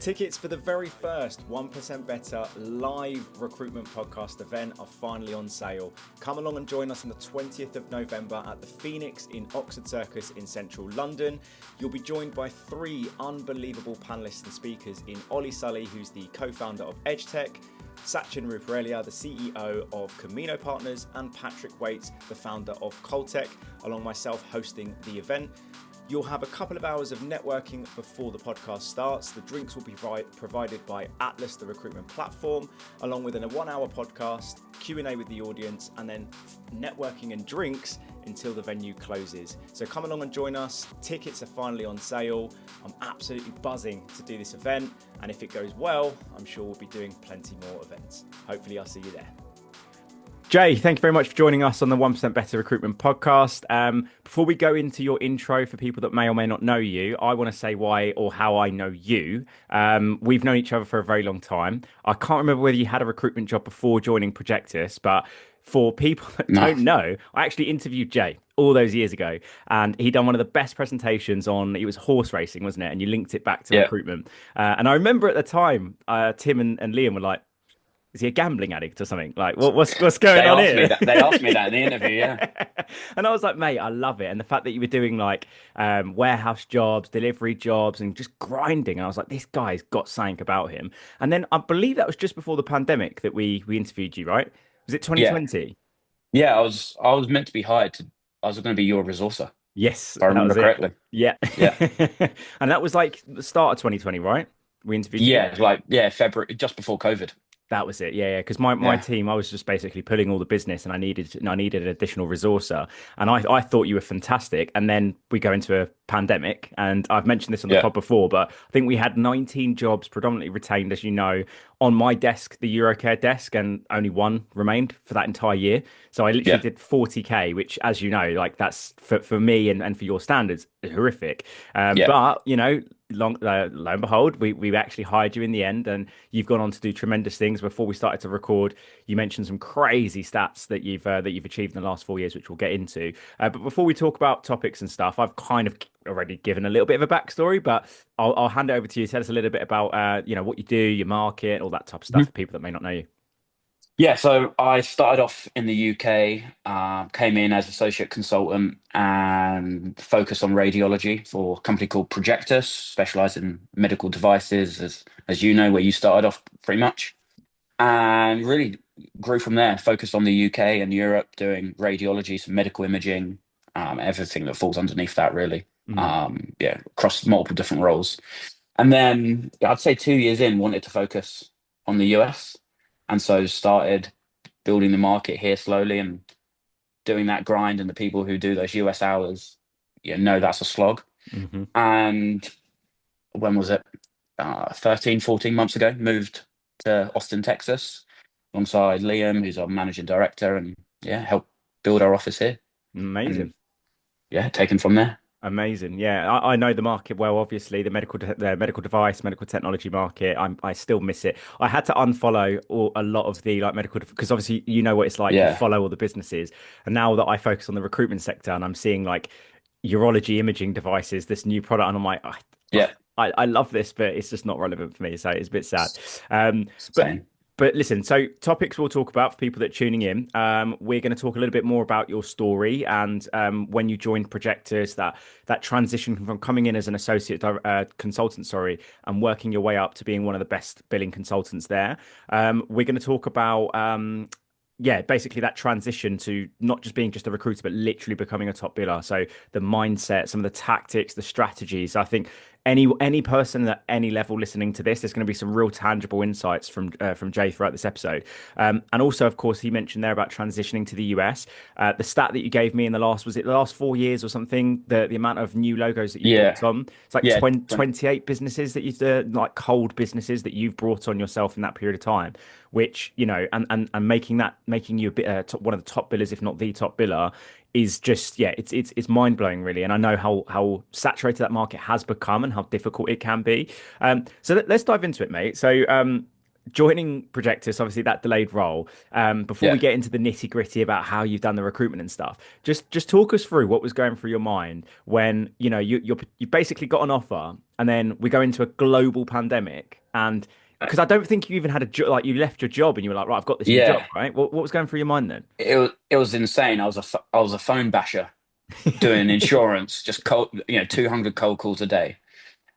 Tickets for the very first 1% Better live recruitment podcast event are finally on sale. Come along and join us on the 20th of November at the Phoenix in Oxford Circus in central London. You'll be joined by three unbelievable panellists and speakers in Ollie Sully, who's the co-founder of EdgeTech, Sachin Ruparelia, the CEO of Camino Partners, and Patrick Waits, the founder of Coltech, along myself hosting the event. You'll have a couple of hours of networking before the podcast starts. The drinks will be provided by Atlas, the recruitment platform, along with a 1-hour podcast, Q&A with the audience, and then networking and drinks until the venue closes. So come along and join us. Tickets are finally on sale. I'm absolutely buzzing to do this event. And if it goes well, I'm sure we'll be doing plenty more events. Hopefully I'll see you there. Jay, thank you very much for joining us on the 1% Better Recruitment Podcast. Before we go into your intro for people that may or may not know you, I want to say why or how I know you. We've known each other for a very long time. I can't remember whether you had a recruitment job before joining Projectus, but for people that don't know, I actually interviewed Jay all those years ago, and he'd done one of the best presentations on, it was horse racing, wasn't it? And you linked it back to recruitment. And I remember at the time, Tim and Liam were like, is he a gambling addict or something? Like, what's going on here? They asked me that in the interview, yeah. And I was like, mate, I love it. And the fact that you were doing like warehouse jobs, delivery jobs, and just grinding. And I was like, this guy's got something about him. And then I believe that was just before the pandemic that we interviewed you, right? Was it 2020? Yeah, I was meant to be hired. I was going to be your resourcer. Yes, if I remember correctly. Yeah. And that was like the start of 2020, right? We interviewed you. February, just before COVID. That was it, yeah. Because my team, I was just basically pulling all the business, and I needed an additional resourcer, and I thought you were fantastic. And then we go into a pandemic, and I've mentioned this on the pod before, but I think we had 19 jobs predominantly retained, as you know, on my desk, the Eurocare desk, and only one remained for that entire year. So I literally did 40k, which, as you know, like that's for me and for your standards, horrific. But you know, lo and behold, we actually hired you in the end, and you've gone on to do tremendous things. Before we started to record, you mentioned some crazy stats that you've achieved in the last 4 years, which we'll get into. But before we talk about topics and stuff, I've kind of already given a little bit of a backstory, but I'll hand it over to you. Tell us a little bit about what you do, your market, all that type of stuff for people that may not know you. Yeah, so I started off in the UK, came in as associate consultant and focused on radiology for a company called Projectus, specialised in medical devices, as you know, where you started off pretty much. And really grew from there, focused on the UK and Europe, doing radiology, some medical imaging, everything that falls underneath that, really. Across multiple different roles. And then I'd say 2 years in, wanted to focus on the US. And so started building the market here slowly and doing that grind. And the people who do those US hours, know that's a slog. And when was it? 13, 14 months ago, moved to Austin, Texas, alongside Liam, who's our managing director, and helped build our office here. Amazing. And, taken from there. Amazing. Yeah, I know the market well, obviously, the medical device, medical technology market. I still miss it. I had to unfollow a lot of the medical, because obviously you know what it's like to follow all the businesses. And now that I focus on the recruitment sector and I'm seeing like urology imaging devices, this new product, and I'm like, I love this, but it's just not relevant for me. So it's a bit sad. But listen, so topics we'll talk about for people that are tuning in. We're going to talk a little bit more about your story and when you joined Projectus, that transition from coming in as an associate consultant, and working your way up to being one of the best billing consultants there. We're going to talk about basically that transition to not just being just a recruiter, but literally becoming a top biller. So the mindset, some of the tactics, the strategies. I think any person at any level listening to this, there's going to be some real tangible insights from Jay throughout this episode. And also, of course, he mentioned there about transitioning to the US. The stat that you gave me in the last 4 years or something, the amount of new logos that you brought on, it's like 28 businesses that you've like cold businesses that you've brought on yourself in that period of time, which, and making you a bit one of the top billers, if not the top biller, is just it's mind blowing, really. And I know how saturated that market has become and how difficult it can be. So let's dive into it, mate. So joining Projectus, obviously that delayed role. Before we Yeah. get into the nitty gritty about how you've done the recruitment and stuff, just talk us through what was going through your mind when you basically got an offer, and then we go into a global pandemic, and because I don't think you even had a job, like you left your job and you were like, right, I've got this new job, Yeah. right? What was going through your mind then? It was insane. I was a phone basher doing insurance, just 200 cold calls a day.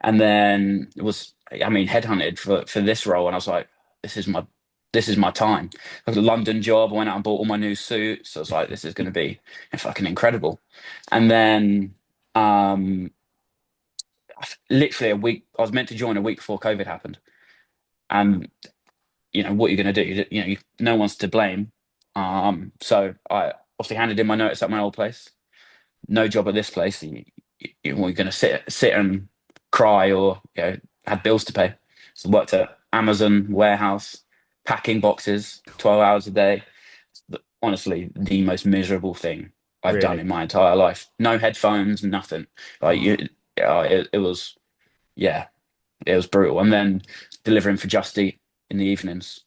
And then it was, I mean, headhunted for this role, and I was like, this is my this is my time. I was a London job. I went out and bought all my new suits. I was like, this is going to be fucking incredible. And then, um, literally a week, I was meant to join a week before COVID happened. And what you're going to do, no one's to blame. So I obviously handed in my notice at my old place. No job at this place. You're going to sit and cry, or had bills to pay. So worked at Amazon warehouse, packing boxes, 12 hours a day. Honestly, the most miserable thing I've done Really? in my entire life. No headphones, nothing. Like Oh, it was, yeah, it was brutal. And then delivering for Just Eat in the evenings.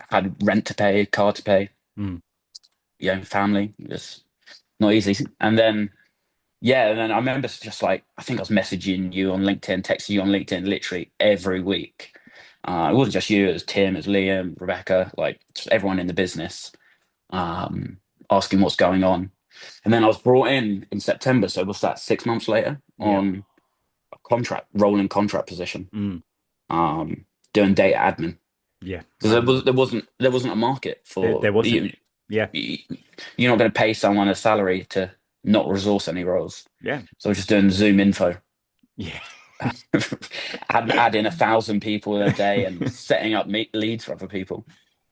Had rent to pay, car to pay, mm. family. It's not easy. And then I remember just like, I think I was messaging you on LinkedIn, texting you on LinkedIn literally every week. It wasn't just you, it was Tim, it was Liam, Rebecca, like just everyone in the business, um, asking what's going on. And then I was brought in September. So what's that, 6 months later, Yeah. on a rolling contract position, Mm. um, doing data admin. Yeah. Because there wasn't a market There for wasn't. you. Yeah. You're not going to pay someone a salary to not resource any roles. Yeah. So I was just doing Zoom info, Yeah. adding 1,000 people in a day and setting up leads for other people.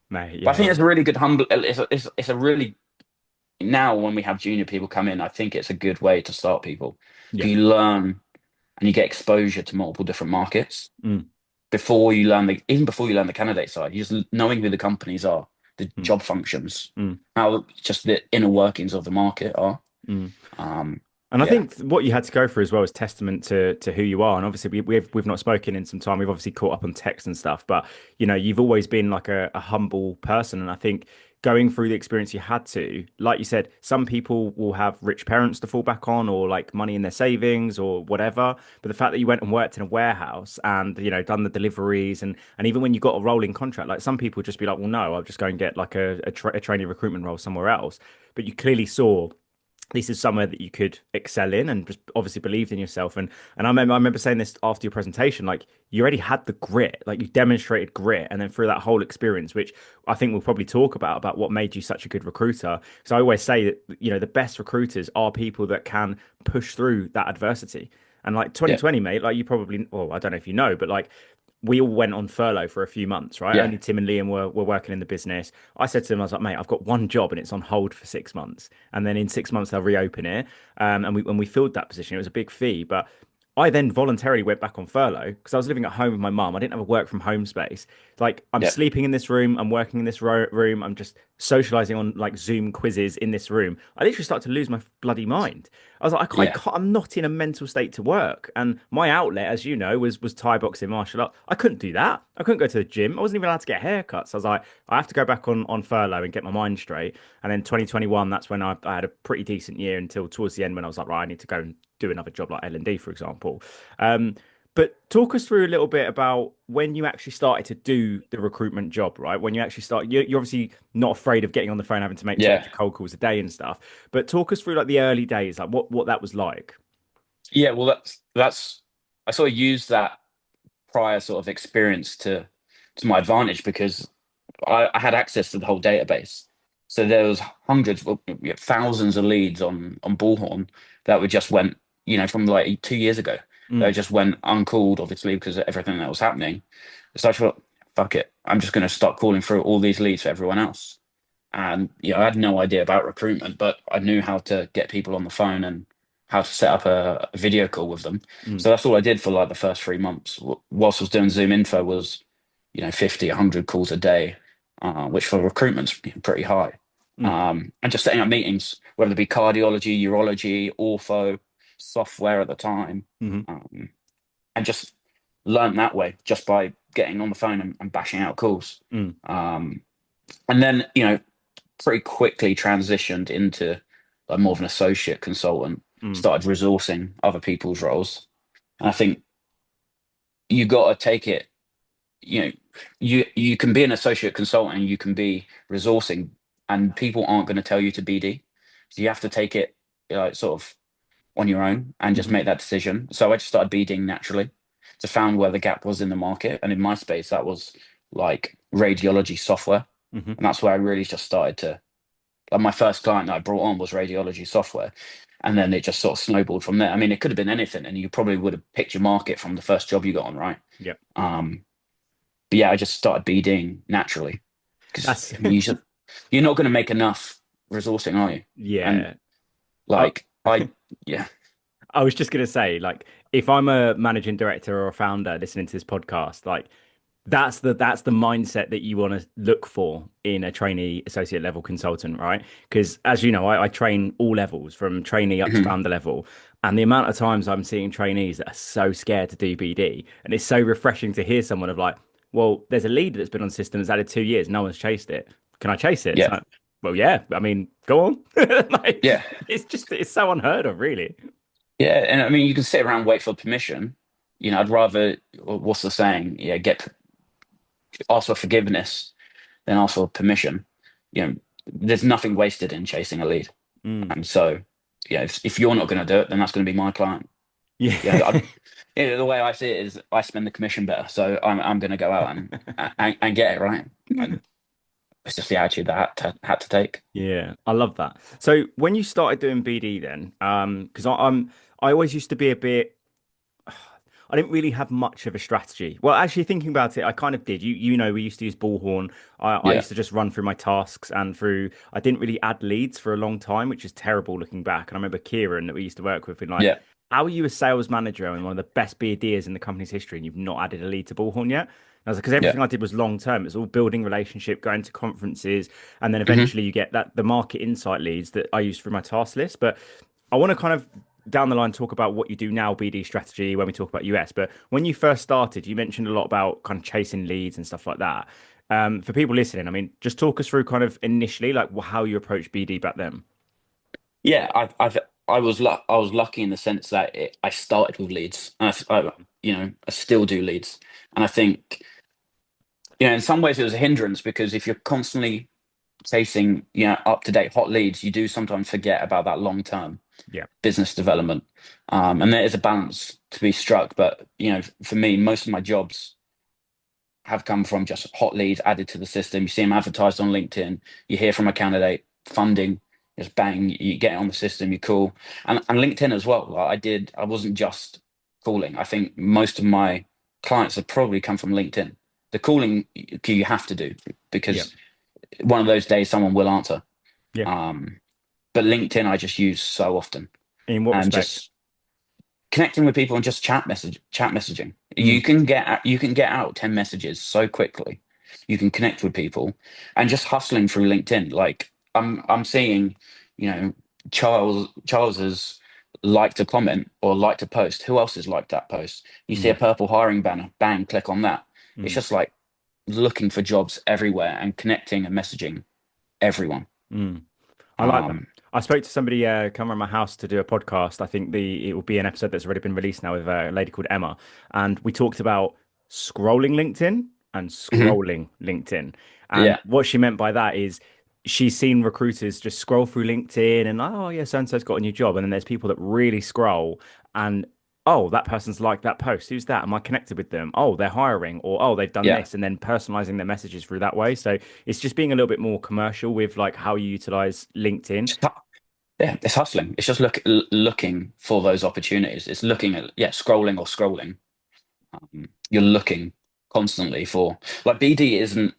Mate, But I think yeah. it's a really good humble. It's a really, now when we have junior people come in, I think it's a good way to start people. Yeah. You learn and you get exposure to multiple different markets Mm. even before you learn the candidate side. You just knowing who the companies are, the Mm. job functions, Mm. how just the inner workings of the market are. Mm. Um, And I yeah, think what you had to go through as well is testament to who you are. And obviously, we've not spoken in some time. We've obviously caught up on text and stuff, but you've always been like a humble person. And I think going through the experience you had to, like you said, some people will have rich parents to fall back on, or like money in their savings or whatever. But the fact that you went and worked in a warehouse and done the deliveries, and even when you got a rolling contract, like some people just be like, well, no, I'll just go and get like a training recruitment role somewhere else. But you clearly saw this is somewhere that you could excel in, and just obviously believed in yourself. And I remember saying this after your presentation, like you already had the grit, like you demonstrated grit, and then through that whole experience, which I think we'll probably talk about what made you such a good recruiter. Because I always say that the best recruiters are people that can push through that adversity. And like yeah, 2020, mate, like you probably, well, I don't know if you know, but like we all went on furlough for a few months, right? yeah, Only Tim and Liam were working in the business. I said to them, I was like, mate, I've got one job and it's on hold for 6 months. And then in 6 months, they'll reopen it. And we filled that position. It was a big fee. But I then voluntarily went back on furlough because I was living at home with my mum. I didn't have a work from home space. Like I'm yeah, sleeping in this room, I'm working in this room, I'm just socializing on like Zoom quizzes in this room. I literally started to lose my bloody mind. I was like, yeah, I'm not in a mental state to work. And my outlet, as you know, was Thai boxing, martial art. I couldn't do that. I couldn't go to the gym. I wasn't even allowed to get haircuts. I was like, I have to go back on furlough and get my mind straight. And then 2021, that's when I had a pretty decent year until towards the end when I was like, right, I need to go and do another job like L&D, for example. Um, but talk us through a little bit about when you actually started to do the recruitment job, right? When you actually start, you're obviously not afraid of getting on the phone, having to make yeah, 200 cold calls a day and stuff. But talk us through like the early days, like what that was like. yeah. Well, that's I sort of used that prior sort of experience to my advantage, because I had access to the whole database. So there was hundreds, well, thousands of leads on Bullhorn that were just went, from like 2 years ago. They Mm, just went uncalled, obviously, because of everything that was happening. So I thought, fuck it, I'm just going to start calling through all these leads for everyone else. And I had no idea about recruitment, but I knew how to get people on the phone and how to set up a video call with them. mm, So that's all I did for like the first 3 months. Whilst I was doing Zoom info was, 50, 100 calls a day, which for recruitment's pretty high. mm, And just setting up meetings, whether it be cardiology, urology, ortho, software at the time, mm, um, and just learn that way, just by getting on the phone and bashing out calls. Mm. And then, pretty quickly transitioned into like more of an associate consultant, Mm. started resourcing other people's roles. And I think you got to take it, you can be an associate consultant and you can be resourcing, and people aren't going to tell you to BD. So you have to take it sort of on your own and just Mhm. make that decision. So I just started BDing naturally to found where the gap was in the market. And in my space, that was like radiology software. Mhm. And that's where I really just started to, like my first client that I brought on was radiology software. And then it just sort of snowballed from there. I mean, it could have been anything, and you probably would have picked your market from the first job you got on, right? Yep. But yeah, I just started BDing naturally because That's I mean, you're not going to make enough resourcing, are you? And yeah. I, like, yeah, I was just gonna say, like, if I'm a managing director or a founder listening to this podcast, like that's the mindset that you want to look for in a trainee associate level consultant, right? Because as you know, I train all levels from trainee up to mhm, founder level, and the amount of times I'm seeing trainees that are so scared to do BD, and it's so refreshing to hear someone of like, well, there's a lead that's been on system that's added 2 years, no one's chased it. Can I chase it? It's yeah, like, well, yeah. I mean, go on. Like, yeah, it's so unheard of, really. yeah. And I mean, you can sit around and wait for permission. I'd rather, what's the saying? Yeah, ask for forgiveness than ask for permission. There's nothing wasted in chasing a lead. Mm. And so, yeah, if you're not going to do it, then that's going to be my client. Yeah, Yeah. the way I see it is I spend the commission better, so I'm going to go out and get it right. And it's just the attitude that I had to take. Yeah, I love that. So when you started doing BD then, because I always used to be a bit, I didn't really have much of a strategy. Well, actually thinking about it, I kind of did. We used to use Bullhorn. I Yeah, used to just run through my tasks and through, I didn't really add leads for a long time, which is terrible looking back. And I remember Kieran that we used to work with, and like, yeah, how are you a sales manager and one of the best BDers in the company's history and you've not added a lead to Bullhorn yet? And I was like, because yeah, everything I did was long term. It's all building relationship, going to conferences, and then hmm eventually you get the market insight leads that I use for my task list. But I want to kind of down the line talk about what you do now, BD strategy, when we talk about US. But when you first started, you mentioned a lot about kind of chasing leads and stuff like that. For people listening, I mean, just talk us through kind of initially like how you approach BD back then. yeah. I was lucky in the sense that I started with leads, and I still do leads, and I think in some ways it was a hindrance because if you're constantly chasing up to date hot leads, you do sometimes forget about that long term Yeah. business development. And there is a balance to be struck. But, for me, most of my jobs have come from just hot leads added to the system. You see them advertised on LinkedIn, you hear from a candidate, funding, just bang, you get it on the system, you call. And LinkedIn as well. Like I wasn't just calling. I think most of my clients have probably come from LinkedIn. The calling you have to do Yeah. because one of those days someone will answer. Yeah. Um, but LinkedIn I just use so often, In what and respect? just connecting with people and just chat messaging. Mm. You can get out 10 messages so quickly. You can connect with people and just hustling through LinkedIn. Like I'm seeing, you know, Charles has liked a comment or liked a post. Who else has liked that post? You see a Mm. purple hiring banner, bang, click on that. It's Mm. just like looking for jobs everywhere and connecting and messaging everyone. Mm. I like that. Um, I spoke to somebody come around my house to do a podcast. I think it will be an episode that's already been released now with a lady called Emma, and we talked about scrolling LinkedIn and mhm, scrolling LinkedIn. And yeah, what she meant by that is she's seen recruiters just scroll through LinkedIn and oh yeah, so and so's got a new job, and then there's people that really scroll and oh that person's liked that post. Who's that? Am I connected with them? Oh, they're hiring, or oh they've done yeah. this, and then personalizing their messages through that way. So it's just being a little bit more commercial with like how you utilize LinkedIn. Just Yeah, it's hustling. It's just looking for those opportunities. It's looking at, yeah, scrolling or scrolling. You're looking constantly for, like, BD isn't,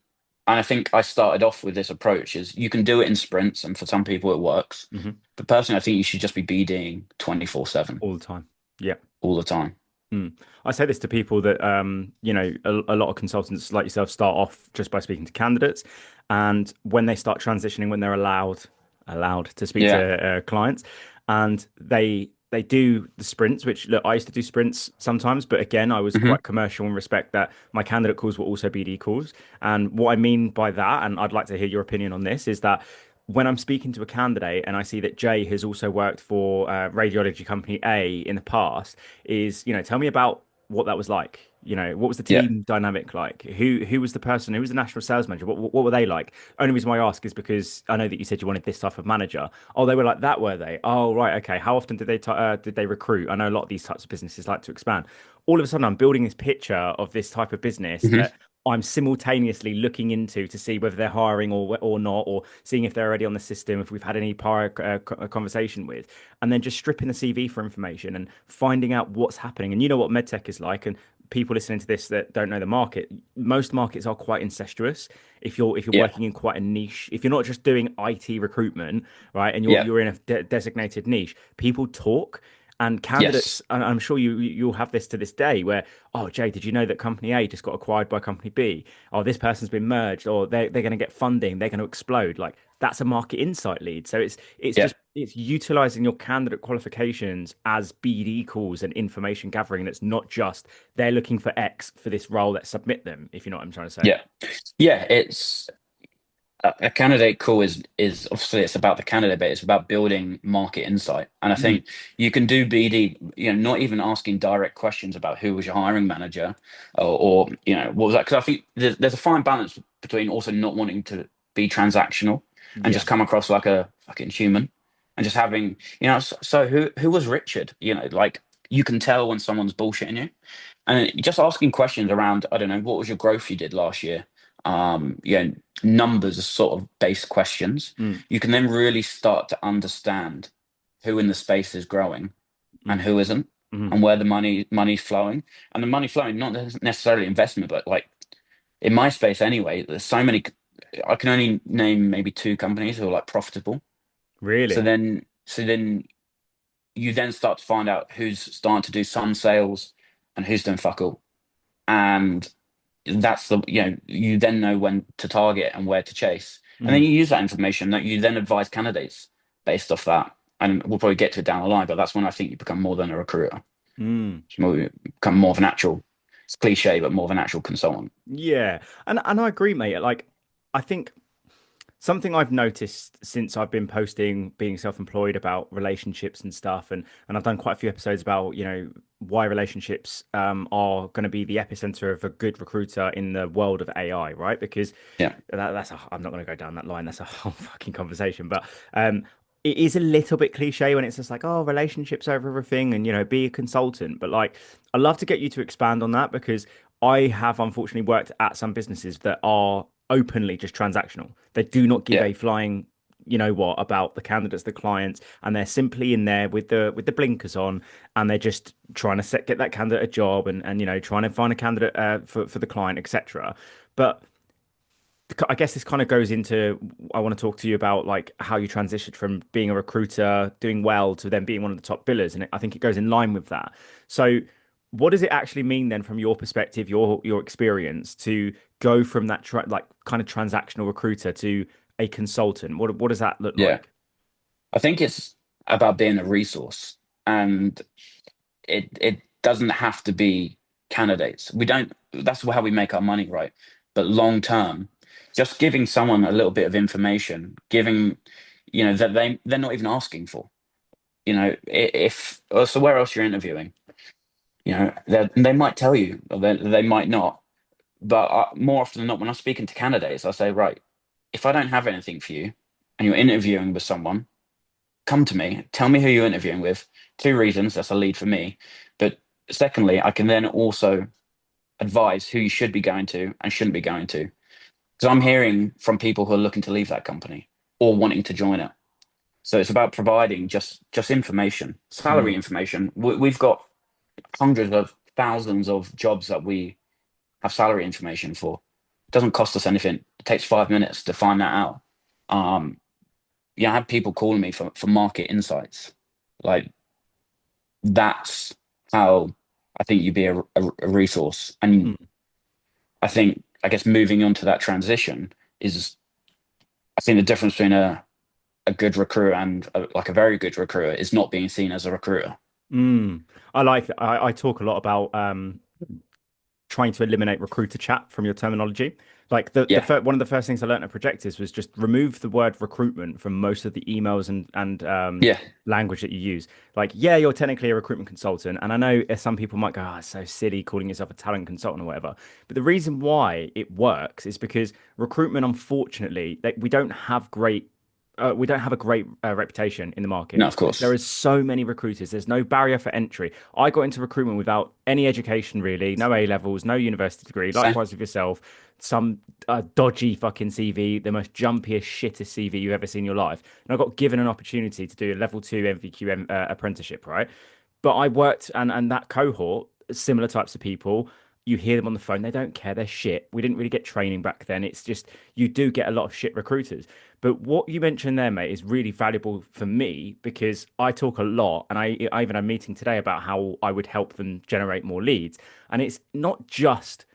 and I think I started off with this approach is you can do it in sprints, and for some people it works. Hmm. But personally, I think you should just be BDing 24/7 All the time. Yeah. all the time. Mm. I say this to people that, a lot of consultants like yourself start off just by speaking to candidates. And when they start transitioning, when they're allowed to speak Yeah, to clients, and they they do the sprints, which look, I used to do sprints sometimes, but again, I was Hmm. quite commercial in respect that my candidate calls were also BD calls. And what I mean by that, and I'd like to hear your opinion on this, is that when I'm speaking to a candidate and I see that Jay has also worked for radiology company A in the past, tell me about what that was like. What was the Yeah. team dynamic like? Who was the person? Who was the national sales manager? What were they like? Only reason why I ask is because I know that you said you wanted this type of manager. Oh, they were like that, were they? Oh, right, okay. How often did they recruit? I know a lot of these types of businesses like to expand. All of a sudden, I'm building this picture of this type of business Hmm. that I'm simultaneously looking into to see whether they're hiring or not, or seeing if they're already on the system, if we've had any prior conversation with, and then just stripping the CV for information and finding out what's happening. And you know what medtech is like, and people listening to this that don't know the market, most markets are quite incestuous. If you're Yeah. working in quite a niche, if you're not just doing IT recruitment, right, and you're Yeah. you're in a designated niche, people talk. And candidates, Yes. and I'm sure you'll have this to this day, where, oh, Jay, did you know that company A just got acquired by company B? Oh, this person's been merged, or they're going to get funding, they're going to explode. Like that's a market insight lead. So Yeah. it's utilizing your candidate qualifications as BD calls and information gathering. That's not just they're looking for X for this role, let's submit them, if you know what I'm trying to say. Yeah. Yeah. It's a candidate call is obviously it's about the candidate, but it's about building market insight. And I Mm, think you can do BD, not even asking direct questions about who was your hiring manager, or what was that? Because I think there's a fine balance between also not wanting to be transactional and yeah. just come across like a fucking human, and just having, so who was Richard? Like you can tell when someone's bullshitting you, and just asking questions around, I don't know, what was your growth you did last year? Numbers are sort of base questions. Mm, You can then really start to understand who in the space is growing and mm, who isn't, mm. and where the money's flowing. And the money flowing, not necessarily investment, but like in my space anyway, there's so many. I can only name maybe two companies who are like profitable. So Really? then you then start to find out who's starting to do some sales and who's doing fuck all. And that's you then know when to target and where to chase, and then Mm, you use that information that you then advise candidates based off that. And we'll probably get to it down the line, but that's when I think you become more than a recruiter. mm. You become more of an actual, it's cliche, but more of an actual consultant. Yeah. And I agree, mate. Like, I think something I've noticed since I've been posting being self-employed about relationships and stuff, and I've done quite a few episodes about, why relationships are going to be the epicenter of a good recruiter in the world of AI, right? Because Yeah. I'm not going to go down that line. That's a whole fucking conversation, but it is a little bit cliche when it's just like, oh, relationships over everything, and be a consultant. But like, I'd love to get you to expand on that because I have unfortunately worked at some businesses that are openly just transactional. They do not give Yeah. a flying, about the candidates, the clients, and they're simply in there with the blinkers on, and they're just trying to get that candidate a job, and trying to find a candidate for the client, etc. But I guess this kind of goes into, I want to talk to you about like how you transitioned from being a recruiter doing well to then being one of the top billers, and I think it goes in line with that. So what does it actually mean then from your perspective, your experience, to go from that like kind of transactional recruiter to a consultant? What does that look Yeah. like? I think it's about being a resource, and it doesn't have to be candidates. We don't, that's how we make our money, right? But long term, just giving someone a little bit of information, giving, that they're not even asking for. If so, where else you're interviewing? They might tell you, or they might not. But more often than not, when I'm speaking to candidates, I say, right, if I don't have anything for you, and you're interviewing with someone, come to me, tell me who you're interviewing with. Two reasons, that's a lead for me. But secondly, I can then also advise who you should be going to and shouldn't be going to. Because I'm hearing from people who are looking to leave that company or wanting to join it. So it's about providing just information, salary Mm, information. We've got hundreds of thousands of jobs that we have salary information for. It doesn't cost us anything. It takes 5 minutes to find that out. Um, I have people calling me for market insights. Like that's how I think you'd be a resource. And mm, I guess moving on to that transition is, I think the difference between a good recruiter and like a very good recruiter is not being seen as a recruiter. Mm. I talk a lot about trying to eliminate recruiter chat from your terminology. Like Yeah, one of the first things I learned at Projectus was just remove the word recruitment from most of the emails and yeah, language that you use. Like, yeah, you're technically a recruitment consultant, and I know some people might go, "Oh, it's so silly calling yourself a talent consultant or whatever." But the reason why it works is because recruitment, unfortunately, like we don't have a great reputation in the market no, of because there course. is so many recruiters. There's no barrier for entry. I got into recruitment without any education, really, no A levels, no university degree. Same. Likewise with yourself, some dodgy fucking CV, the most jumpiest, shittest CV you've ever seen in your life. And I got given an opportunity to do a level two MVQ apprenticeship, right? But I worked and that cohort, similar types of people. You hear them on the phone, they don't care, they're shit. We didn't really get training back then. It's just you do get a lot of shit recruiters. But what you mentioned there, mate, is really valuable for me because I talk a lot, and I even had a meeting today about how I would help them generate more leads. And it's not just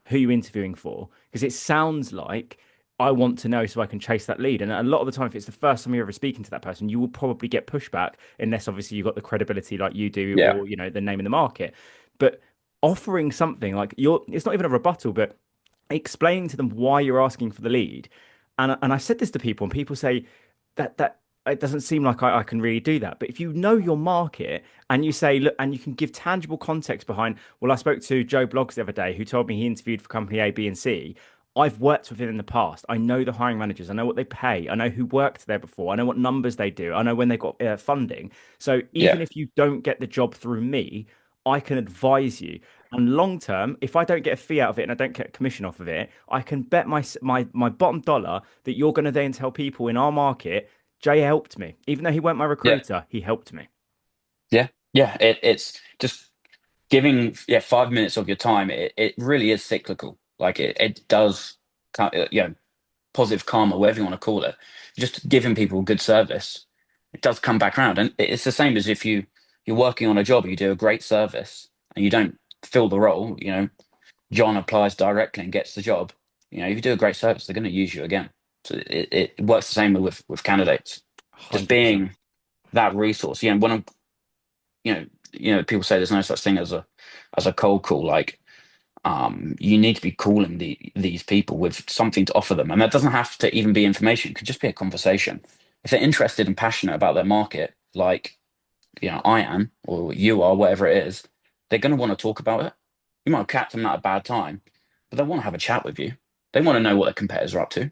who you're interviewing for, because it sounds like I want to know so I can chase that lead. And a lot of the time, if it's the first time you're ever speaking to that person, you will probably get pushback unless obviously you've got the credibility like you do, Yeah, or the name in the market. But offering something like it's not even a rebuttal, but explaining to them why you're asking for the lead. And I said this to people, and people say that it doesn't seem like I can really do that. But if you know your market and you say, look, and you can give tangible context behind, well, I spoke to Joe Bloggs the other day who told me he interviewed for company A, B, and C. I've worked with him in the past. I know the hiring managers. I know what they pay. I know who worked there before. I know what numbers they do. I know when they got funding. So even yeah, if you don't get the job through me, I can advise you. And long term, if I don't get a fee out of it and I don't get a commission off of it, I can bet my bottom dollar that you're going to then tell people in our market, Jay helped me. Even though he weren't my yeah, recruiter, he helped me. yeah, yeah. It's just giving 5 minutes of your time. It really is cyclical. Like it does, positive karma, whatever you want to call it. Just giving people good service, it does come back around. And it's the same as if you're working on a job, you do a great service, and you don't fill the role. John applies directly and gets the job. If you do a great service, they're going to use you again. So it works the same with candidates. Just 100%. being that resource. When I'm, people say there's no such thing as a cold call. Like, you need to be calling these people with something to offer them. And that doesn't have to even be information. It could just be a conversation. If they're interested and passionate about their market, like, I am, or you are, whatever it is, they're going to want to talk about it. You might have catch them at a bad time, but they want to have a chat with you. They want to know what their competitors are up to. Of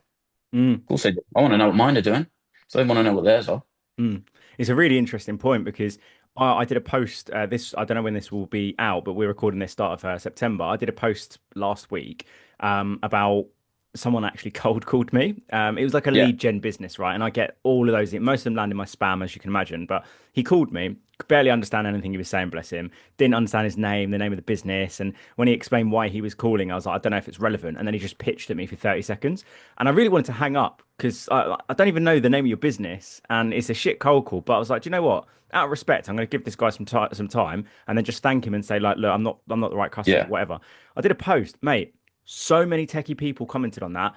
Mm. course they do. I want to know what mine are doing. So they want to know what theirs are. Mm. It's a really interesting point because I did a post. This I don't know when this will be out, but we're recording this start of September. I did a post last week about someone actually cold called me. It was like a Yeah. lead gen business, right? And I get all of those. Most of them land in my spam, as you can imagine. But he called me, could barely understand anything he was saying. Bless him. Didn't understand his name, the name of the business, and when he explained why he was calling, I was like, I don't know if it's relevant. And then he just pitched at me for 30 seconds, and I really wanted to hang up because I don't even know the name of your business, and it's a shit cold call. But I was like, do you know what? Out of respect, I'm going to give this guy some time, and then just thank him and say like, look, I'm not the right customer, Yeah. whatever. I did a post, mate. So many techie people commented on that.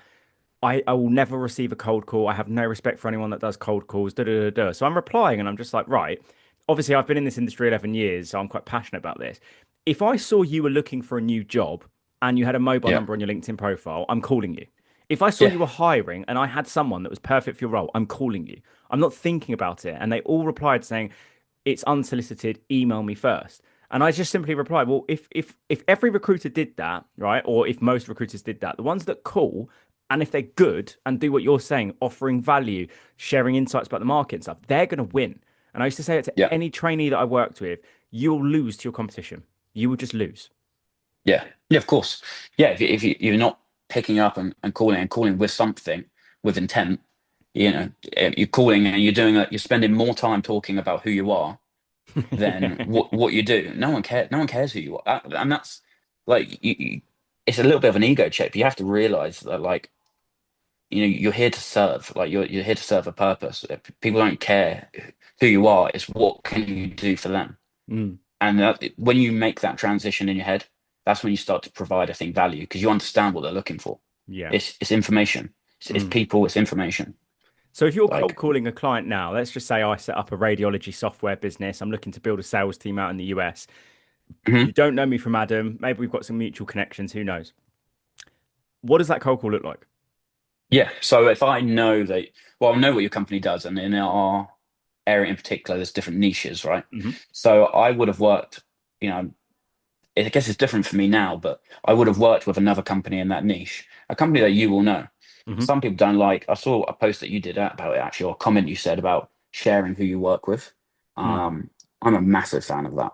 I will never receive a cold call. I have no respect for anyone that does cold calls. Da, da, da, da. So I'm replying and I'm just like, right. Obviously, I've been in this industry 11 years, so I'm quite passionate about this. If I saw you were looking for a new job and you had a mobile Yeah. number on your LinkedIn profile, I'm calling you. If I saw Yeah. you were hiring and I had someone that was perfect for your role, I'm calling you. I'm not thinking about it. And they all replied saying, it's unsolicited, email me first. And I just simply replied, well, if every recruiter did that, right, or if most recruiters did that, the ones that call and if they're good and do what you're saying, offering value, sharing insights about the market and stuff, they're going to win. And I used to say it to Yeah. any trainee that I worked with, you'll lose to your competition. You will just lose. Yeah. Yeah. Of course. Yeah. If you're not picking up and calling with something, with intent, you're calling and you're doing it, you're spending more time talking about who you are than Yeah. what you do. No one cares who you are. And that's like, it's a little bit of an ego check. But you have to realize that, like, you're here to serve. Like, you're here to serve a purpose. If people don't care who you are, it's what can you do for them. Mm, And when you make that transition in your head, that's when you start to provide, I think, value, because you understand what they're looking for. yeah. It's information. It's Mm. people. It's information. So if you're cold Like, calling a client now, let's just say I set up a radiology software business. I'm looking to build a sales team out in the US. You mhm. don't know me from Adam. Maybe we've got some mutual connections. Who knows? What does that cold call look like? Yeah. So if I know that, well, I know what your company does, and in our area in particular, there's different niches, right? Hmm. So I would have worked, you know, I guess it's different for me now, but I would have worked with another company in that niche, a company that you will know. Hmm. Some people don't like. I saw a post that you did about it actually, or a comment you said about sharing who you work with. Mm. I'm a massive fan of that.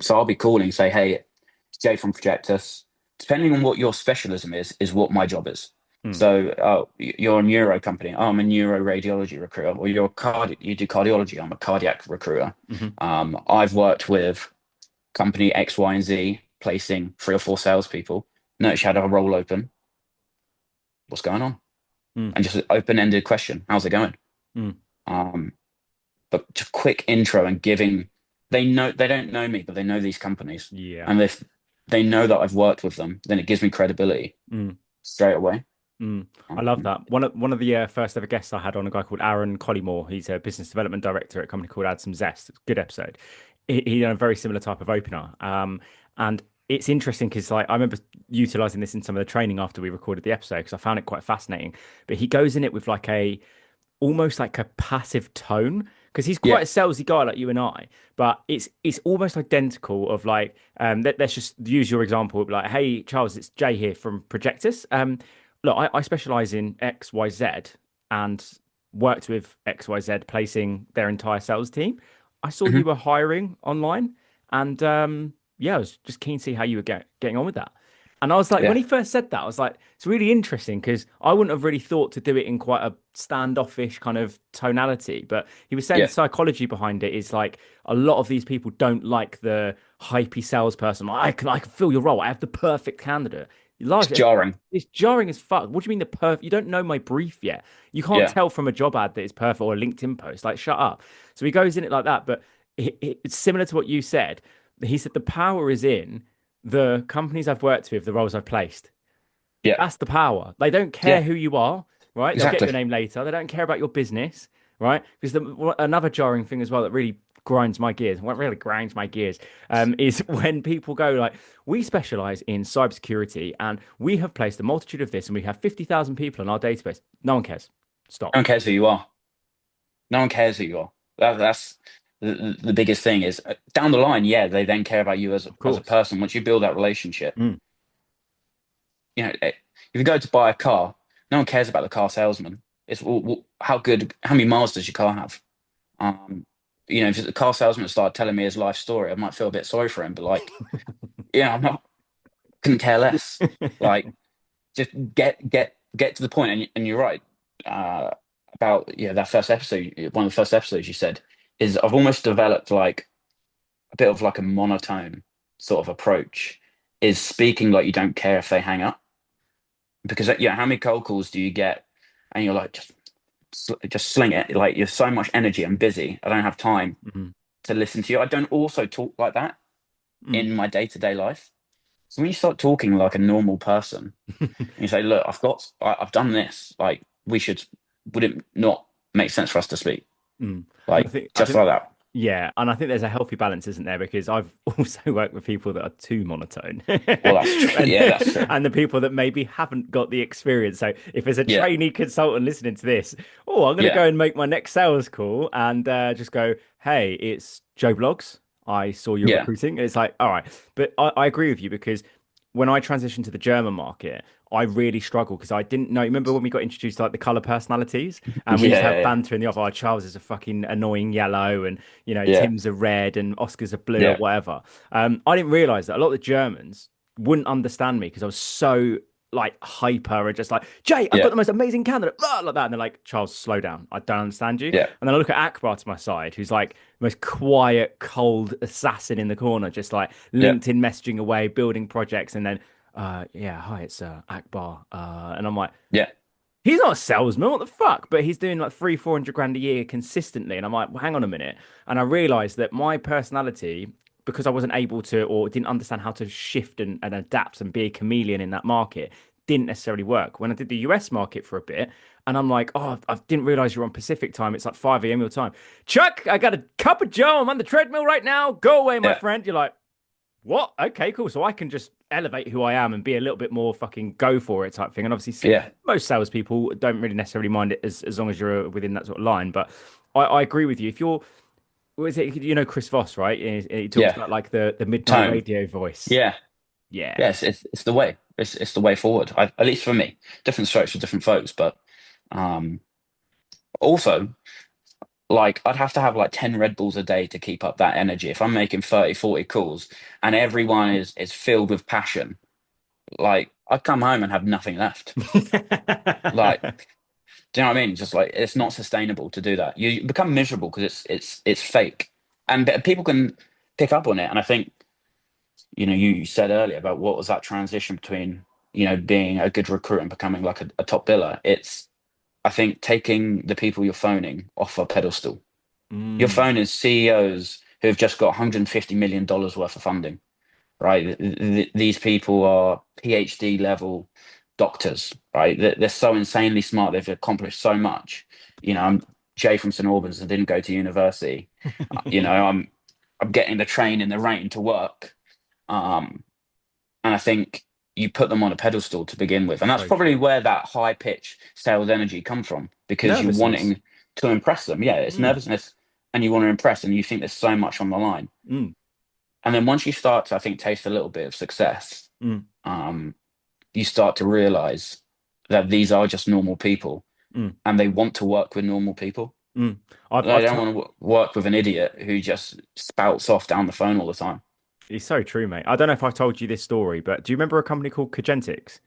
So I'll be calling, say, hey, it's Jay from Projectus. Depending on what your specialism is what my job is. Mm. So you're a neuro company. Oh, I'm a neuro radiology recruiter. Or you do cardiology. I'm a cardiac recruiter. Hmm. I've worked with company X, Y, and Z, placing 3 or 4 salespeople. Notice you had a role open. What's going on? Mm. And just an open-ended question. How's it going? Mm. Um, but just quick intro and giving, they don't know me, but they know these companies. Yeah. And if they know that I've worked with them, then it gives me credibility Mm. straight away. Mm. I love Um, that. One of the first ever guests I had on, a guy called Aaron Collymore. He's a business development director at a company called Add Some Zest. It's a good episode. He done a very similar type of opener. And it's interesting because like I remember utilizing this in some of the training after we recorded the episode because I found it quite fascinating. But he goes in it with like a almost like a passive tone because he's quite yeah. a salesy guy like you and I, but it's almost identical of like let's just use your example like, hey Charles, it's Jay here from Projectus. Look, I specialize in XYZ and worked with XYZ placing their entire sales team. I saw you Mhm. were hiring online and yeah, I was just keen to see how you were getting on with that. And I was like, when Yeah. he first said that, I was like, it's really interesting because I wouldn't have really thought to do it in quite a standoffish kind of tonality. But he was saying the Yeah. psychology behind it is like a lot of these people don't like the hypey salesperson. Like, I can fill your role. I have the perfect candidate. It's Life, jarring. it's jarring as fuck. What do you mean the perfect? You don't know my brief yet. You can't Yeah. tell from a job ad that it's perfect or a LinkedIn post. Like, shut up. So he goes in it like that. But it's similar to what you said. He said the power is in the companies I've worked with, the roles I've placed. Yeah. That's the power. They don't care Yeah. who you are, right? They'll get Exactly. your name later. They don't care about your business, right? Because another jarring thing as well that really grinds my gears, what really grinds my gears, is when people go like, we specialize in cybersecurity and we have placed a multitude of this and we have 50,000 people in our database. No one cares. Stop. No one cares who you are. No one cares who you are. That's the biggest thing is down the line, yeah, they then care about you Of as a course. person. Once you build that relationship, Mm. if you go to buy a car, no one cares about the car salesman. It's how good, how many miles does your car have? Um, if the car salesman started telling me his life story, I might feel a bit sorry for him. But like, I'm not, couldn't care less. Like, just get to the point. And you're right uh, about that first episode. One of the first episodes you said is I've almost developed like a bit of like a monotone sort of approach. Is speaking like you don't care if they hang up because how many cold calls do you get and you're like just sling it like you're so much energy. I'm busy. I don't have time Mhm. to listen to you. I don't also talk like that Mm. in my day-to-day life. So when you start talking like a normal person, and you say, "Look, I've done this. Like, would it not make sense for us to speak? Mm. And Like, I just think, like that." yeah, and I think there's a healthy balance, isn't there? Because I've also worked with people that are too monotone, Well, that's true. and Yeah, that's true. and the people that maybe haven't got the experience. So if there's a Yeah, trainee consultant listening to this, oh, I'm going to yeah, go and make my next sales call and just go, hey, it's Joe Blogs. I saw you're yeah, recruiting. It's like, all right, but I agree with you because when I transitioned to the German market, I really struggled because I didn't know. Remember when we got introduced to like the color personalities, and we used to have yeah, banter in the office. Oh, Charles is a fucking annoying yellow, and yeah, Tim's a red, and Oscar's a blue, or yeah, whatever. I didn't realize that a lot of the Germans wouldn't understand me because I was so like hyper and just like, Jay, I've got yeah, the most amazing candidate, blah, like that. And they're like, Charles, slow down. I don't understand you. yeah, And then I look at Akbar to my side, who's like the most quiet, cold assassin in the corner, just like yeah, LinkedIn messaging away, building projects, and then yeah, hi, it's Akbar. And I'm like, yeah, he's not a salesman, what the fuck? But he's doing like 300-400 grand a year consistently. And I'm like, well, hang on a minute. And I realized that my personality, because I wasn't able to or didn't understand how to shift and adapt and be a chameleon in that market, didn't necessarily work. When I did the US market for a bit, and I'm like, oh, I didn't realize you're on Pacific time. It's like 5 a.m. your time. Chuck, I got a cup of Joe. I'm on the treadmill right now. Go away, my Yeah. friend. You're like, what? Okay, cool. So I can just elevate who I am and be a little bit more fucking go for it type thing. And obviously, Yeah. most salespeople don't really necessarily mind it as long as you're within that sort of line. But I agree with you. If you're, what is it? You know, Chris Voss, right? He talks Yeah. about like the midnight Tone. radio voice. Yeah. Yeah. Yes. It's the way. It's the way forward. At least for me. Different strokes for different folks, but um, also, like, I'd have to have like 10 Red Bulls a day to keep up that energy. If I'm making 30, 40 calls and everyone is filled with passion, like, I'd come home and have nothing left. Like, do you know what I mean? Just like, it's not sustainable to do that. You become miserable because it's fake, and people can pick up on it. And I think, you said earlier about what was that transition between, being a good recruiter and becoming like a top biller. It's, I think, taking the people you're phoning off a pedestal. Your Mm. phone is CEOs who have just got $150 million worth of funding, right? These people are PhD level doctors, right? They're so insanely smart. They've accomplished so much. I'm Jay from St Albans and didn't go to university. I'm getting the train in the rain to work. And I think you put them on a pedestal to begin with. And that's So probably true. where that high pitch sales energy comes from, because you're Nervousness. wanting to impress them. Yeah, it's Mm. nervousness, and you want to impress, and you think there's so much on the line. Mm. And then once you start to, I think, taste a little bit of success, Mm. you start to realize that these are just normal people Mm. and they want to work with normal people. Mm. They I've don't want to work with an idiot who just spouts off down the phone all the time. It's so true, mate. I don't know if I told you this story, but do you remember a company called Cogentix?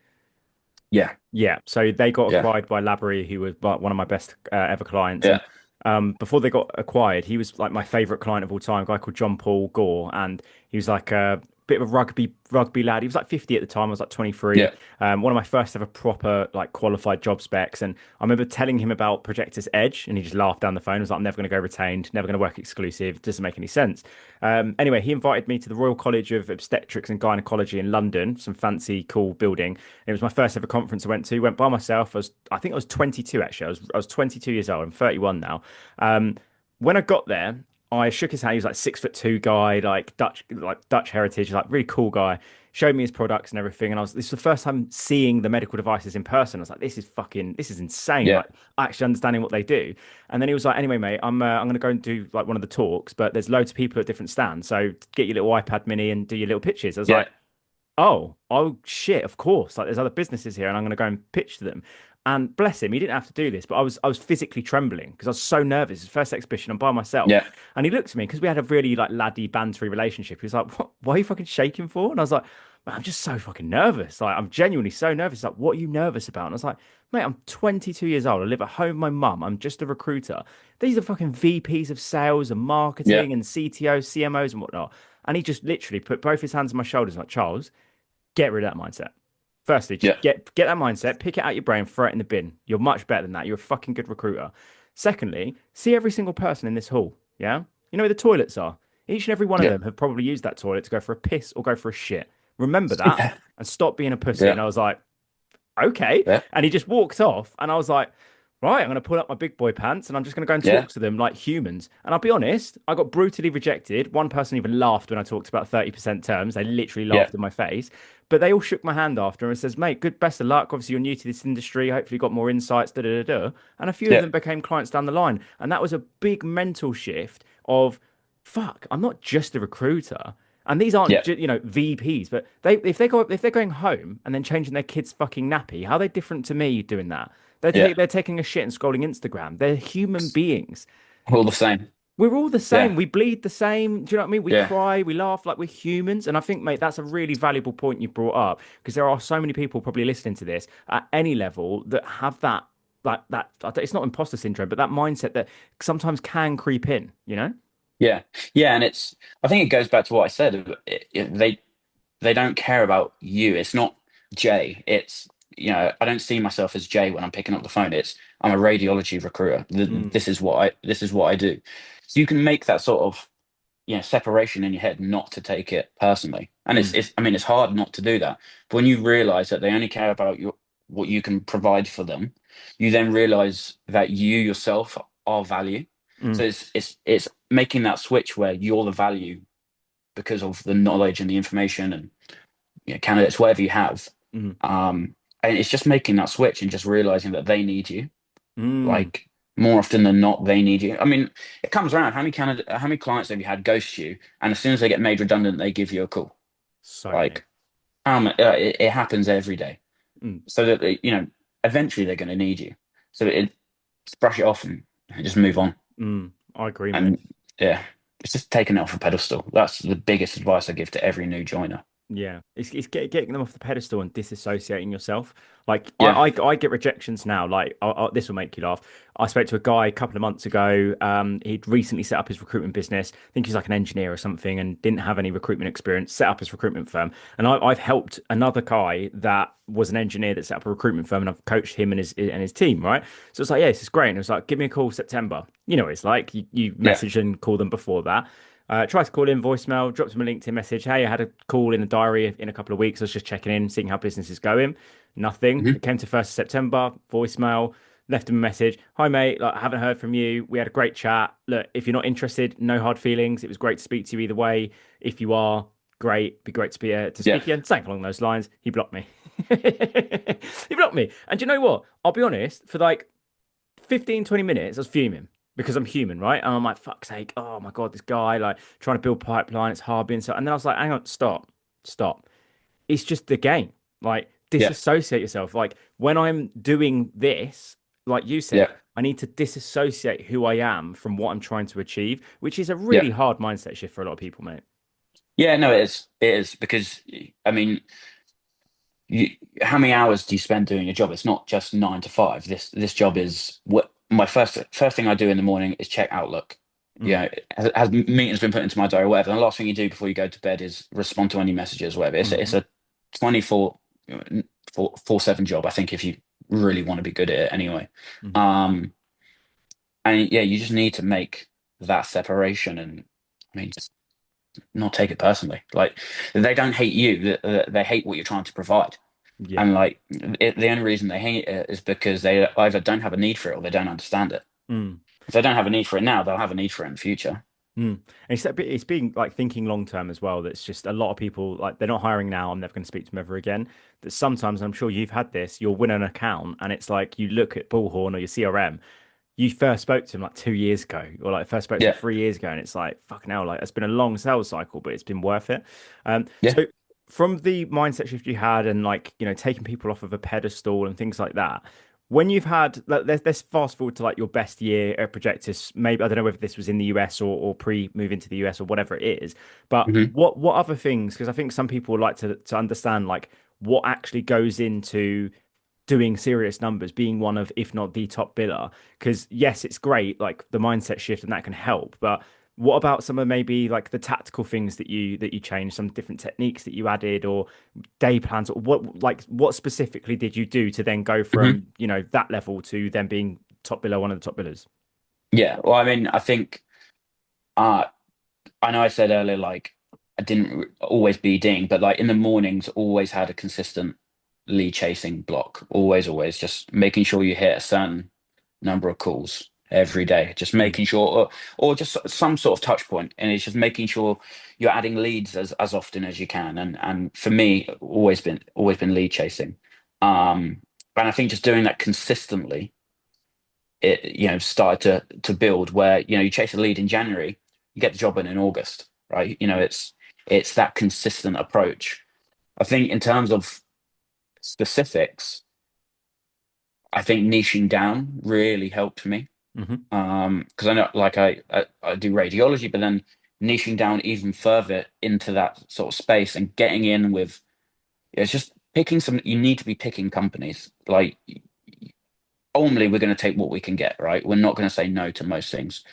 Yeah, Yeah, so they got yeah, acquired by Labrie, who was like one of my best ever clients. And yeah, before they got acquired, he was like my favorite client of all time, a guy called John Paul Gore, and he was like a bit of a rugby lad. He was like 50 at the time. I was like 23. yeah, One of my first ever proper like qualified job specs. And I remember telling him about Projectus Edge, and he just laughed down the phone. I was like, I'm never going to go retained, never going to work exclusive. Doesn't make any sense. Anyway, he invited me to the Royal College of Obstetrics and Gynecology in London, some fancy, cool building. It was my first ever conference I went to. Went by myself. I think I was 22 actually. I was 22 years old. I'm 31 now. When I got there, I shook his hand. He was like 6'2" guy, like Dutch heritage, like really cool guy. Showed me his products and everything, and this is the first time seeing the medical devices in person. I was like, this is insane. yeah, Like actually understanding what they do. And then he was like, anyway, mate, I'm gonna go and do like one of the talks, but there's loads of people at different stands, so get your little iPad mini and do your little pitches. I was yeah, like, oh shit, of course. Like there's other businesses here and I'm going to go and pitch to them. And bless him, he didn't have to do this, but I was physically trembling because I was so nervous. His first exhibition, I'm by myself. yeah, And he looked at me because we had a really like laddie bantery relationship. He was like, What are you fucking shaking for? And I was like, "Man, I'm just so fucking nervous. Like I'm genuinely so nervous. Like, what are you nervous about? And I was like, mate, I'm 22 years old. I live at home with my mum. I'm just a recruiter. These are fucking VPs of sales and yeah, marketing and CTOs, CMOs and whatnot. And he just literally put both his hands on my shoulders like, Charles, get rid of that mindset. Firstly, yeah, just get that mindset, pick it out your brain, throw it in the bin. You're much better than that. You're a fucking good recruiter. Secondly, see every single person in this hall. Yeah. You know where the toilets are? Each and every one of yeah, them have probably used that toilet to go for a piss or go for a shit. Remember that yeah, and stop being a pussy. And yeah, I was like, okay. yeah, And he just walked off. And I was like, right, I'm going to pull up my big boy pants and I'm just going to go and yeah, talk to them like humans. And I'll be honest, I got brutally rejected. One person even laughed when I talked about 30% terms. They literally yeah, laughed in my face. But they all shook my hand after and says, mate, good, best of luck. Obviously, you're new to this industry. Hopefully, you got more insights, da da da da. And a few of yeah, them became clients down the line. And that was a big mental shift of, fuck, I'm not just a recruiter. And these aren't yeah, just, VPs, but if they're going home and then changing their kid's fucking nappy, how are they different to me doing that? yeah. They're taking a shit and scrolling Instagram. They're human beings. All the same. We're all the same. Yeah, We bleed the same. Do you know what I mean? We yeah. cry, we laugh like we're humans. And I think, mate, that's a really valuable point you brought up because there are so many people probably listening to this at any level that have that, like that. It's not imposter syndrome, but that mindset that sometimes can creep in, you know? Yeah, yeah, and I think it goes back to what I said. They don't care about you. It's not Jay. It's, I don't see myself as Jay when I'm picking up the phone. I'm a radiology recruiter. Mm, This is what I do. So you can make that sort of, separation in your head not to take it personally. And it's I mean, it's hard not to do that. But when you realize that they only care about what you can provide for them, you then realize that you yourself are value. So it's making that switch where you're the value because of the knowledge and the information and candidates, whatever you have. And it's just making that switch and just realizing that they need you. Like more often than not, they need you. I mean, it comes around. How many clients have you had ghost you, and as soon as they get made redundant, they give you a call? So Like, it happens every day. So that eventually they're going to need you. So just brush it off and just move on. I agree, And mate. yeah, it's just taking it off a pedestal. That's the biggest advice I give to every new joiner. Yeah, it's getting them off the pedestal and disassociating yourself. Like Yeah. I get rejections now. Like this will make you laugh. I spoke to a guy a couple of months ago. He'd recently set up his recruitment business. I think he's like an engineer or something, and didn't have any recruitment experience. Set up his recruitment firm, and I've helped another guy that was an engineer that set up a recruitment firm, and I've coached him and his team. Right, so it's like, yeah, this is great. And it was like, give me a call September. You know, it's like you Yeah. message and call them before that. Tried to call in voicemail, dropped him a LinkedIn message. Hey, I had a call in the diary in a couple of weeks. I was just checking in, seeing how business is going. Nothing. Hmm. It came to 1st of September, voicemail, left him a message. Hi, mate. Like, I haven't heard from you. We had a great chat. Look, if you're not interested, no hard feelings. It was great to speak to you either way. If you are, great. Be great to be to Yeah. speak again. Something along those lines. He blocked me. He blocked me. And do you know what? I'll be honest, for like 15, 20 minutes, I was fuming because I'm human, right? And I'm like, fuck's sake, oh my God, this guy, like trying to build pipeline, it's hard being so. And then I was like, hang on, stop. It's just the game. Like, Yeah. disassociate yourself. Like, when I'm doing this, like you said, Yeah. I need to disassociate who I am from what I'm trying to achieve, which is a Yeah. really hard mindset shift for a lot of people, mate. Yeah. No, it is. It is because I mean, how many hours do you spend doing your job? It's not just 9 to 5. This job is what my first thing I do in the morning is check Outlook. Mm, Has meetings been put into my diary, whatever. And the last thing you do before you go to bed is respond to any messages, whatever. It's hmm a 24 4/7 job, I think, if you really want to be good at it anyway. hmm Um, and yeah, you just need to make that separation and I mean just not take it personally. Like they don't hate you, they hate what you're trying to provide. Yeah. And like the only reason they hate it is because they either don't have a need for it or they don't understand it. Mm. If they don't have a need for it now, they'll have a need for it in the future. Mm. And it's being like thinking long term as well. That's just a lot of people like they're not hiring now. I'm never going to speak to them ever again. That sometimes I'm sure you've had this. You'll win an account, and it's like you look at Bullhorn or your CRM. You first spoke to him like 2 years ago, or like first spoke to him Yeah, 3 years ago, and it's like fucking hell. Like it's been a long sales cycle, but it's been worth it. yeah. So from the mindset shift you had, and like taking people off of a pedestal and things like that when you've had let's fast forward to like your best year at Projectus, maybe I don't know whether this was in the US or pre move into the US or whatever it is, but Hmm. what other things, because I think some people like to understand like what actually goes into doing serious numbers, being one of if not the top biller, because yes, it's great like the mindset shift and that can help, but what about some of maybe like the tactical things that you changed, some different techniques that you added, or day plans, or what specifically did you do to then go Hmm. from that level to then being top biller, one of the top billers? Yeah. Well, I mean, I think uh I know I said earlier like I didn't always BDing, but like in the mornings always had a consistent lead chasing block. Always just making sure you hit a certain number of calls every day, just Mm, making sure, or just some sort of touch point, and it's just making sure you're adding leads as often as you can. And for me, always been lead chasing. And I think just doing that consistently, it started to build where you chase a lead in January, you get the job in August, right? It's that consistent approach. I think in terms of specifics, I think niching down really helped me. hmm Because I know, like I do radiology, but then niching down even further into that sort of space and getting in with, it's just picking some. You need to be picking companies. Like, only we're going to take what we can get, right? We're not going to say no to most things,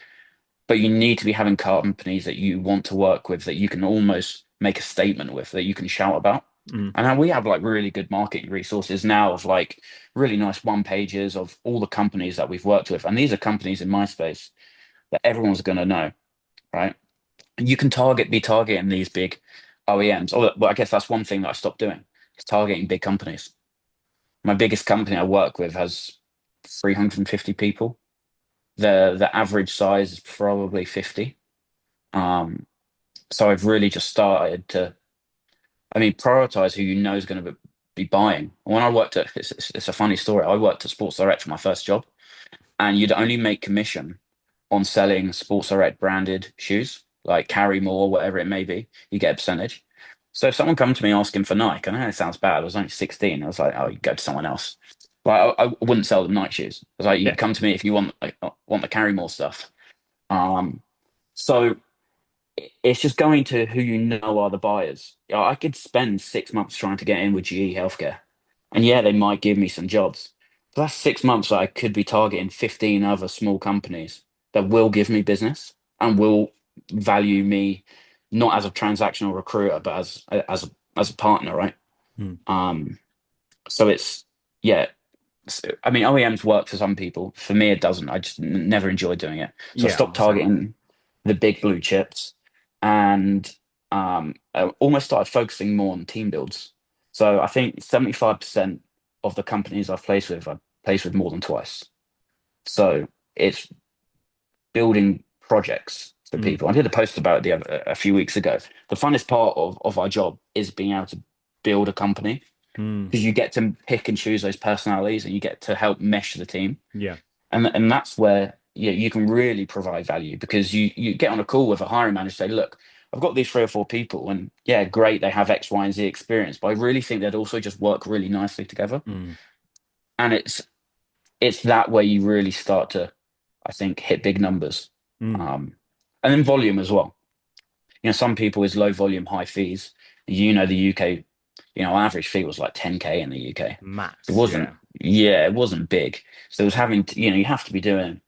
but you need to be having companies that you want to work with, that you can almost make a statement with, that you can shout about. mm, And we have like really good marketing resources now of like really nice one pages of all the companies that we've worked with. And these are companies in my space that everyone's going to know, right? you can be targeting these big OEMs. Oh, well, I guess that's one thing that I stopped doing, is targeting big companies. My biggest company I work with has 350 people. The average size is probably 50. Um, so I've really just started to, I mean, prioritize who you know is going to be buying. When I worked at, it's a funny story. I worked at Sports Direct for my first job, and you'd only make commission on selling Sports Direct branded shoes, like Carry More, whatever it may be. You get a percentage. So if someone come to me asking for Nike, I know it sounds bad. I was only 16. I was like, oh, you go to someone else. Like I wouldn't sell them Nike shoes. I was like, you Yeah. come to me if you want the Carry More stuff. Um, so it's just going to who you know are the buyers. You know, I could spend 6 months trying to get in with GE Healthcare, and yeah, they might give me some jobs. But that's 6 months that I could be targeting 15 other small companies that will give me business and will value me not as a transactional recruiter, but as a partner, right? Hmm. Um, so it's yeah. I mean, OEMs work for some people. For me, it doesn't. I just never enjoy doing it. So I Yeah, I'm stopped the same. targeting the big blue chips, and I almost started focusing more on team builds. So I think 75% of the companies I've placed with more than twice. So it's building projects for Hmm. people. I did a post about it a few weeks ago. The funnest part of our job is being able to build a company, Hmm. because you get to pick and choose those personalities and you get to help mesh the team. Yeah. And that's where you can really provide value, because you get on a call with a hiring manager, say, look, I've got these 3 or 4 people, and yeah, great, they have X, Y, and Z experience, but I really think they'd also just work really nicely together. Hmm. And it's that way you really start to, I think, hit big numbers. Hmm. Um, and then volume as well. Some people is low volume, high fees. The UK, average fee was like 10K in the UK. It Max. wasn't, Yeah. yeah, it wasn't big. So it was having to, you have to be doing,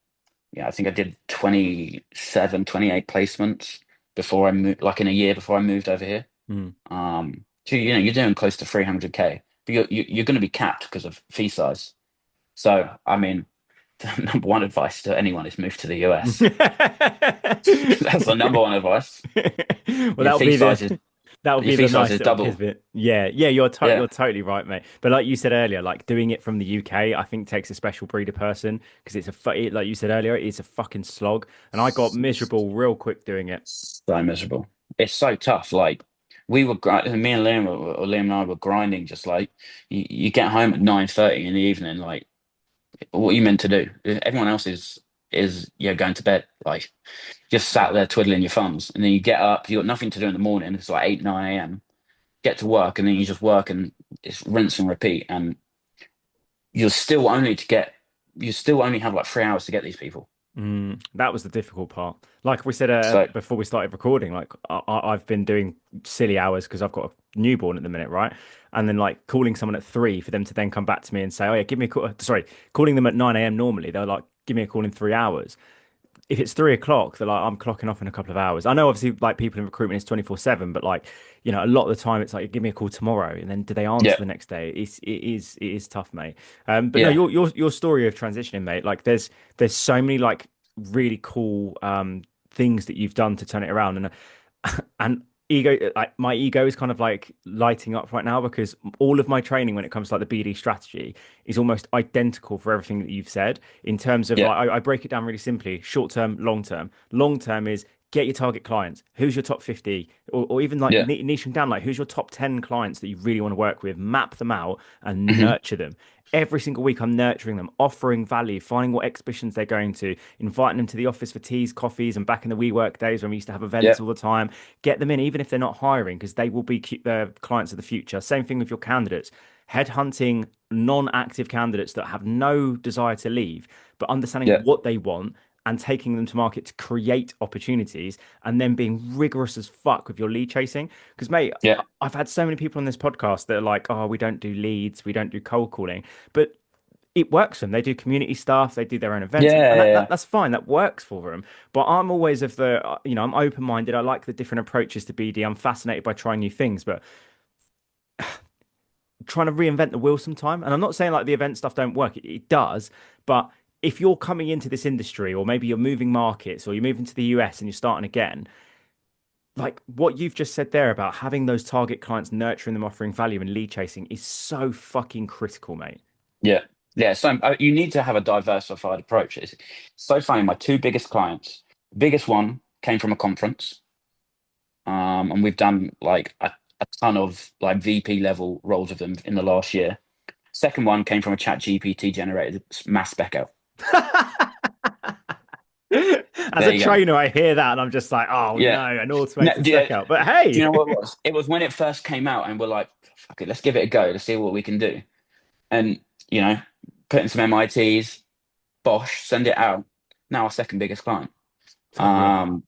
I think I did 27, 28 placements before I moved, like in a year before I moved over here. Hmm. So, you're doing close to 300K, but you're going to be capped because of fee size. So, I mean, the number one advice to anyone is move to the US. That's the number one advice. Well, Your fee size is that'll your be fee the size nice is little double. kismet. Yeah, yeah, you're Yeah. totally right, mate. But like you said earlier, like doing it from the UK, I think takes a special breed of person, because like you said earlier, it's a fucking slog, and I got miserable real quick doing it. So miserable. It's so tough. Like me and Liam and I were grinding. Just like you get home at 9:30 in the evening. Like, what are you meant to do? Everyone else is going to bed. Like, just sat Yeah. there twiddling your thumbs, and then you get up. You got nothing to do in the morning. It's like 8, 9 a.m. Get to work, and then you just work, and it's rinse and repeat. And you're still only to get. You still only have like 3 hours to get these people. That was the difficult part. Like we said So before we started recording, like I've been doing silly hours because I've got a newborn at the minute, right? And then like calling someone at 3 for them to then come back to me and say, "Oh yeah, give me a call." Sorry, calling them at 9 a.m. normally, they're like, "Give me a call in 3 hours." If it's 3 o'clock, they're like, I'm clocking off in a couple of hours. I know obviously like people in recruitment is 24/7, but like, a lot of the time it's like, give me a call tomorrow. And then do they answer yeah, the next day? It is tough, mate. But no, yeah, your story of transitioning, mate, like there's so many like really cool things that you've done to turn it around. And ego, like my ego is kind of like lighting up right now, because all of my training when it comes to like the BD strategy is almost identical for everything that you've said, in terms of yeah, like I break it down really simply: short term, long term. Long term is get your target clients. Who's your top 50? Or even like yeah. niche them down, like who's your top 10 clients that you really want to work with, map them out and Hmm. nurture them. Every single week, I'm nurturing them, offering value, finding what exhibitions they're going to, inviting them to the office for teas, coffees, and back in the WeWork days when we used to have events Yeah, all the time. Get them in, even if they're not hiring, because they will be the clients of the future. Same thing with your candidates. Headhunting non-active candidates that have no desire to leave, but understanding yeah, what they want and taking them to market to create opportunities, and then being rigorous as fuck with your lead chasing. Because, mate, yeah, I've had so many people on this podcast that are like, oh, we don't do leads, we don't do cold calling, but it works for them. They do community stuff, they do their own events, and, yeah, and that, that yeah. that's fine. That works for them. But I'm always of the, I'm open-minded. I like the different approaches to BD. I'm fascinated by trying new things, but trying to reinvent the wheel sometime. And I'm not saying like the event stuff don't work. It does, but if you're coming into this industry, or maybe you're moving markets, or you're moving to the US and you're starting again, like what you've just said there about having those target clients, nurturing them, offering value, and lead chasing is so fucking critical, mate. Yeah. Yeah. So you need to have a diversified approach. It's so funny. My two biggest clients, biggest one came from a conference. And we've done like a ton of like VP level roles of them in the last year. Second one came from a chat GPT generated mass spec out. As There a you go. trainer, I hear that and I'm just like, oh Yeah. no, an No, automated spec out. But hey, do you know what it was? It was when it first came out and we're like, fuck it, let's give it a go. Let's see what we can do. And, you know, put in some MITs, Bosch, send it out. Now our second biggest client. unreal. Um,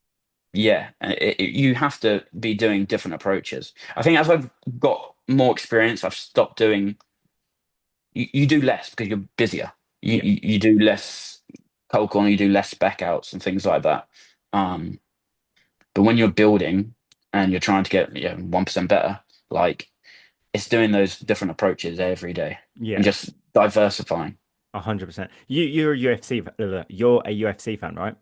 yeah, you have to be doing different approaches. I think as I've got more experience, I've stopped doing, you do less because you're busier. Yeah. You do less cold calling, you do less spec outs and things like that. Um, but when you're building and you're trying to get 1% better, like it's doing those different approaches every day and Yeah. just diversifying. 100%. You're a UFC fan, right?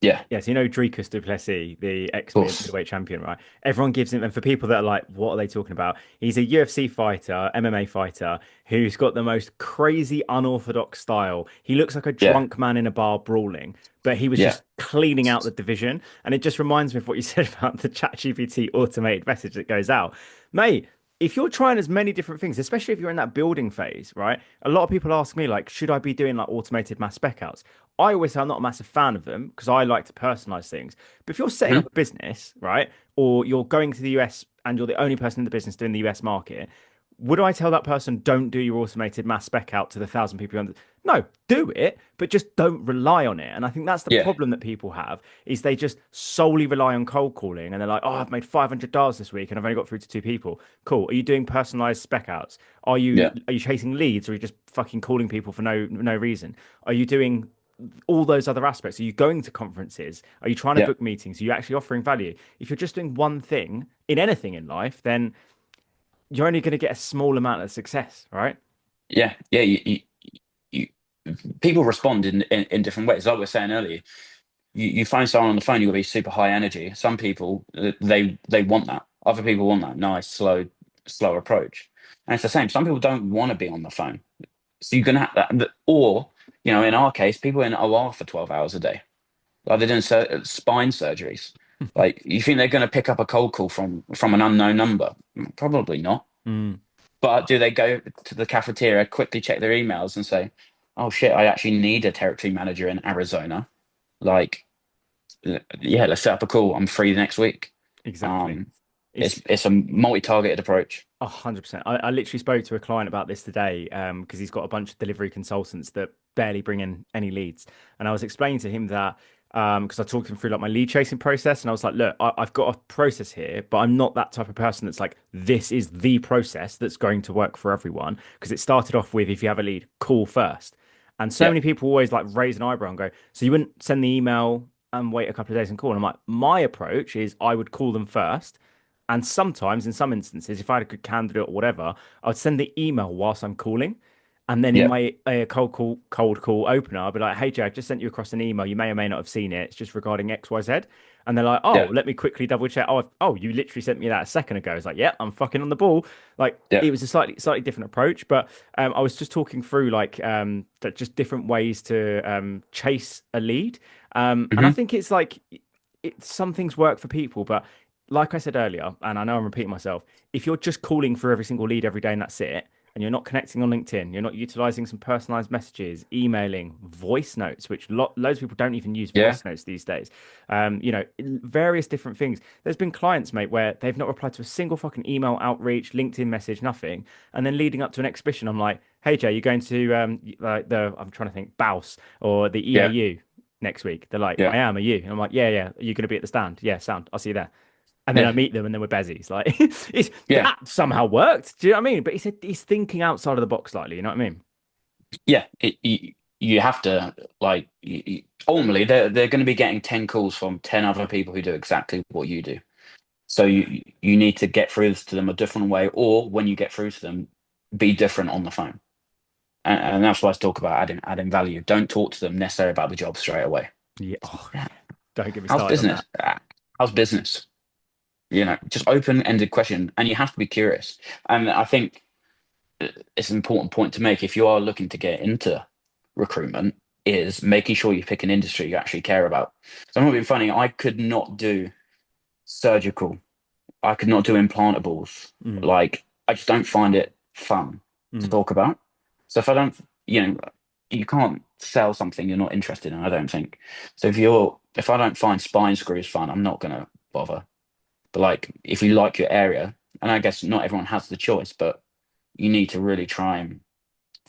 Yeah, of Yes, you know Dricus du Plessis, the course. ex-middleweight champion, right? Everyone gives him, and for people that are like, what are they talking about? He's a UFC fighter, MMA fighter, who's got the most crazy, unorthodox style. He looks like a Yeah, drunk man in a bar brawling, but he was yeah, just cleaning out the division. And it just reminds me of what you said about the ChatGPT automated message that goes out. Mate, if you're trying as many different things, especially if you're in that building phase, right? A lot of people ask me, like, should I be doing like automated mass spec outs? I always say I'm not a massive fan of them because I like to personalize things. But if you're setting mhm, up a business, right, or you're going to the US and you're the only person in the business doing the US market, would I tell that person don't do your automated mass spec out to the thousand people? No, do it, but just don't rely on it. And I think that's the yeah, problem that people have is they just solely rely on cold calling and they're like, oh, I've made $500 this week and I've only got through to two people. Cool. Are you doing personalized spec outs? yeah, Are you chasing leads or are you just fucking calling people for no reason? Are you doing all those other aspects? Are you going to conferences? Are you trying to yeah, book meetings? Are you actually offering value? If you're just doing one thing in anything in life, then you're only going to get a small amount of success, right? yeah. You people respond in different ways. Like we were saying earlier, you find someone on the phone, you'll be super high energy. Some people they want that. Other people want that nice, slow approach. And it's the same. Some people don't want to be on the phone. So you're gonna have that, or in our case, people in OR for 12 hours a day. Like they're doing spine surgeries. Like you think they're going to pick up a cold call from an unknown number? Probably not. Mm, But do they go to the cafeteria, quickly check their emails and say, "Oh shit, I actually need a territory manager in Arizona. Like, yeah, let's set up a call. I'm free next week." exactly. Um, It's it's a multi-targeted approach. 100%. I literally spoke to a client about this today because he's got a bunch of delivery consultants that barely bring in any leads. And I was explaining to him that because I talked him through like my lead chasing process, and I was like, look, I've got a process here, but I'm not that type of person that's like, this is the process that's going to work for everyone. Because it started off with if you have a lead, call first. And so Yeah, many people always like raise an eyebrow and go, so you wouldn't send the email and wait a couple of days and call. And I'm like, my approach is I would call them first. And sometimes, in some instances, if I had a good candidate or whatever, I'd send the email whilst I'm calling. And then in yeah, my cold call opener, I'll be like, hey, Jay, I've just sent you across an email. You may or may not have seen it. It's just regarding XYZ. And they're like, oh, yeah, let me quickly double check. Oh, you literally sent me that a second ago. It's like, yeah, I'm fucking on the ball. Like yeah. it was a slightly different approach, but I was just talking through like that just different ways to chase a lead. And I Hmm. think it's like some things work for people, but like I said earlier, and I know I'm repeating myself, if you're just calling for every single lead every day and that's it, and you're not connecting on LinkedIn, you're not utilizing some personalized messages, emailing, voice notes, which loads of people don't even use Yeah, voice notes these days. Various different things. There's been clients, mate, where they've not replied to a single fucking email, outreach, LinkedIn message, nothing. And then leading up to an exhibition, I'm like, hey, Jay, you're going to I'm trying to think, Baus or the yeah, EAU next week. They're like, yeah, I am, are you? And I'm like, yeah. Are you going to be at the stand? Yeah, sound. I'll see you there. And then I yeah, meet them and then we're bezies. Like yeah. that somehow worked. Do you know what I mean? But he's thinking outside of the box slightly, you know what I mean? Yeah, you have to like ultimately they're going to be getting 10 calls from 10 other people who do exactly what you do. So you need to get through to them a different way, or when you get through to them, be different on the phone. And that's why I talk about adding value. Don't talk to them necessarily about the job straight away. Yeah. Oh, yeah. Don't get me How's started on that. business? How's business? just open-ended question, and you have to be curious. And I think it's an important point to make if you are looking to get into recruitment is making sure you pick an industry you actually care about. So I'm not being funny. I could not do surgical. I could not do implantables. Mm, Like, I just don't find it fun to mm. talk about. So if I don't, you know, you can't sell something you're not interested in, I don't think. So if I don't find spine screws fun, I'm not gonna bother. But like, if you like your area, and I guess not everyone has the choice, but you need to really try and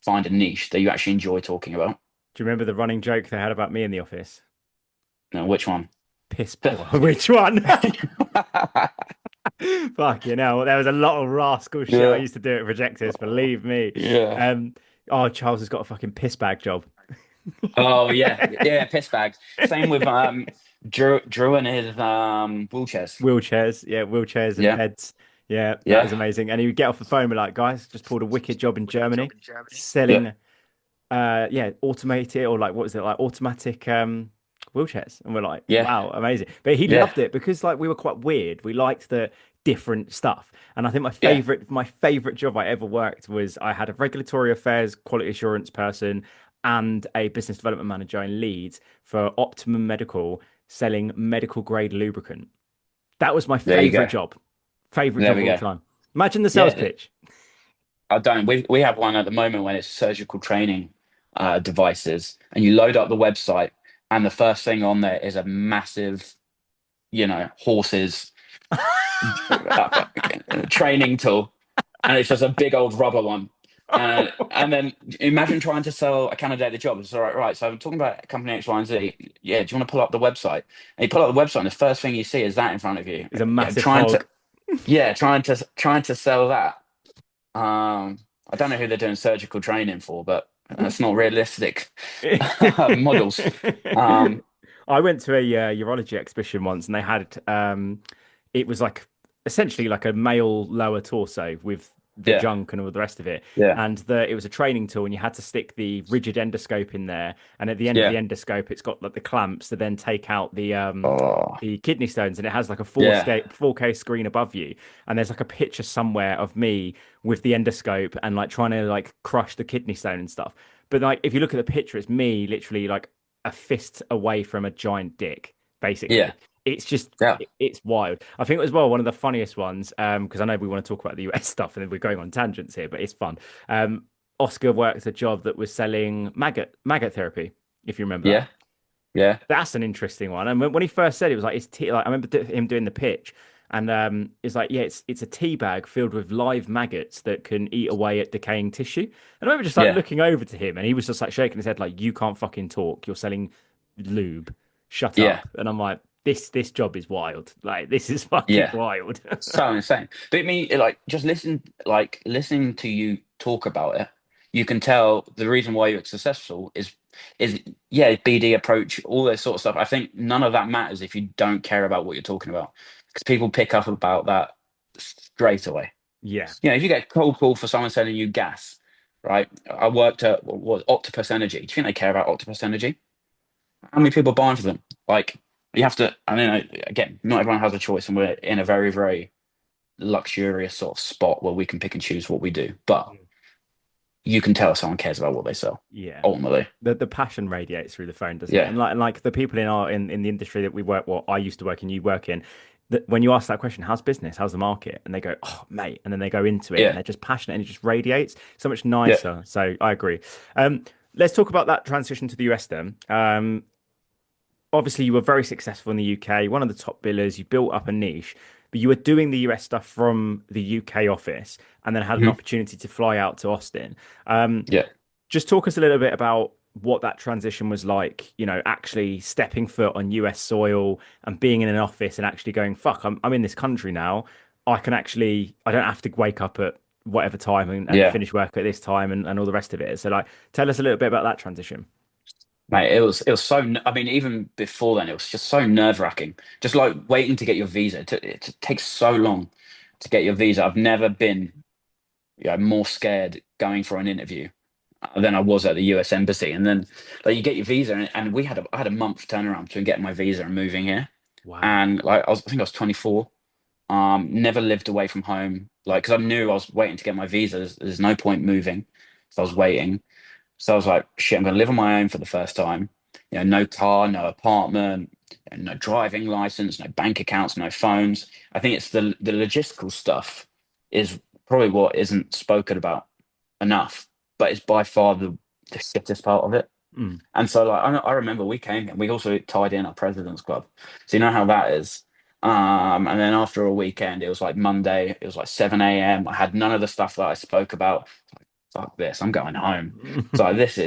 find a niche that you actually enjoy talking about. Do you remember the running joke they had about me in the office? Which one? Piss poor. Which one? Fucking hell. There was a lot of rascal shit I Yeah, used to do at Projectus, believe me. yeah. Um, oh, Charles has got a fucking piss bag job. Oh yeah, yeah. Piss bags. Same with Drew and his wheelchairs. Wheelchairs, yeah, wheelchairs and Yeah, beds. Yeah, that is yeah, amazing. And he would get off the phone and be like, guys, just pulled a wicked job in Germany yeah, selling yeah, automated or like what was it, like automatic wheelchairs. And we're like, yeah, wow, amazing. But he yeah, loved it because like we were quite weird. We liked the different stuff. And I think yeah. my favorite job I ever worked was I had a regulatory affairs quality assurance person and a business development manager in Leeds for Optimum Medical selling medical grade lubricant. That was my There you go. favorite There job we of all go. time. Imagine the sales Yeah, pitch. I don't. We have one at the moment when it's surgical training devices, and you load up the website, and the first thing on there is a massive, horses training tool, and it's just a big old rubber one. And then imagine trying to sell a candidate the job. It's all right, right. So I'm talking about company X, Y, and Z. Yeah, do you want to pull up the website? And you pull up the website, and the first thing you see is that in front of you. Is a Yeah, massive trying to hog. trying to sell that. I don't know who they're doing surgical training for, but that's not realistic models. Um, I went to a urology exhibition once, and they had it was like essentially like a male lower torso with the yeah, junk and all the rest of it, yeah, and it was a training tool, and you had to stick the rigid endoscope in there, and at the end of the yeah. endoscope, it's got like the clamps to then take out Oh, the kidney stones, and it has like a yeah, 4K screen above you, and there's like a picture somewhere of me with the endoscope and like trying to like crush the kidney stone and stuff. But like if you look at the picture, it's me literally like a fist away from a giant dick, yeah, basically. It's just yeah, it's wild. I think as well one of the funniest ones, because I know we want to talk about the US stuff and we're going on tangents here, but it's fun. Oscar worked a job that was selling maggot therapy, if you remember that. yeah, yeah, That's an interesting one. And when he first said it was like like I remember him doing the pitch, and it's like yeah, it's a tea bag filled with live maggots that can eat away at decaying tissue. And I remember just like yeah, looking over to him, and he was just like shaking his head like, "You can't fucking talk. You're selling lube. Shut yeah, up." And I'm like, this job is wild. Like this is fucking yeah. wild. So insane. But I mean, like, just listening to you talk about it, you can tell the reason why you're successful is yeah, BD approach, all this sort of stuff. I think none of that matters if you don't care about what you're talking about, because people pick up about that straight away. Yeah, If you get a cold call for someone selling you gas, right? I worked at what Octopus Energy. Do you think they care about Octopus Energy? How many people are buying for them? Like, you have to. I mean, again, not everyone has a choice, and we're in a very, very luxurious sort of spot where we can pick and choose what we do. But you can tell someone cares about what they sell. yeah. Ultimately, The passion radiates through the phone, doesn't it? yeah, And like the people in in the industry that we work, what I used to work in, you work in, that when you ask that question, how's business, how's the market, and they go, oh mate, and then they go into it and yeah, they're just passionate and it just radiates so much yeah, nicer. So I agree. Let's talk about that transition to the US then. Obviously you were very successful in the UK, one of the top billers, you built up a niche, but you were doing the US stuff from the UK office and then had an mhm, opportunity to fly out to Austin. Um, yeah, just talk us a little bit about what that transition was like, actually stepping foot on US soil and being in an office and actually going, fuck, I'm in this country now. I don't have to wake up at whatever time and yeah. finish work at this time and all the rest of it. So like, tell us a little bit about that transition. Mate, it was so. I mean, even before then, it was just so nerve-wracking. Just like waiting to get your visa. It takes so long to get your visa. I've never been, more scared going for an interview than I was at the US embassy. And then like you get your visa, and I had a month turnaround between getting my visa and moving here. Wow. And like I think I was 24. Never lived away from home, like, because I knew I was waiting to get my visa. There's no point moving, so I was waiting. So I was like, shit, I'm gonna live on my own for the first time. No car, no apartment, no driving license, no bank accounts, no phones. I think it's the logistical stuff is probably what isn't spoken about enough, but it's by far the shittest part of it. Mm. And so, like, I remember we came and we also tied in our President's Club. So you know how that is. And then after a weekend, it was like Monday, it was like 7 a.m. I had none of the stuff that I spoke about. Fuck this, I'm going home. So like, this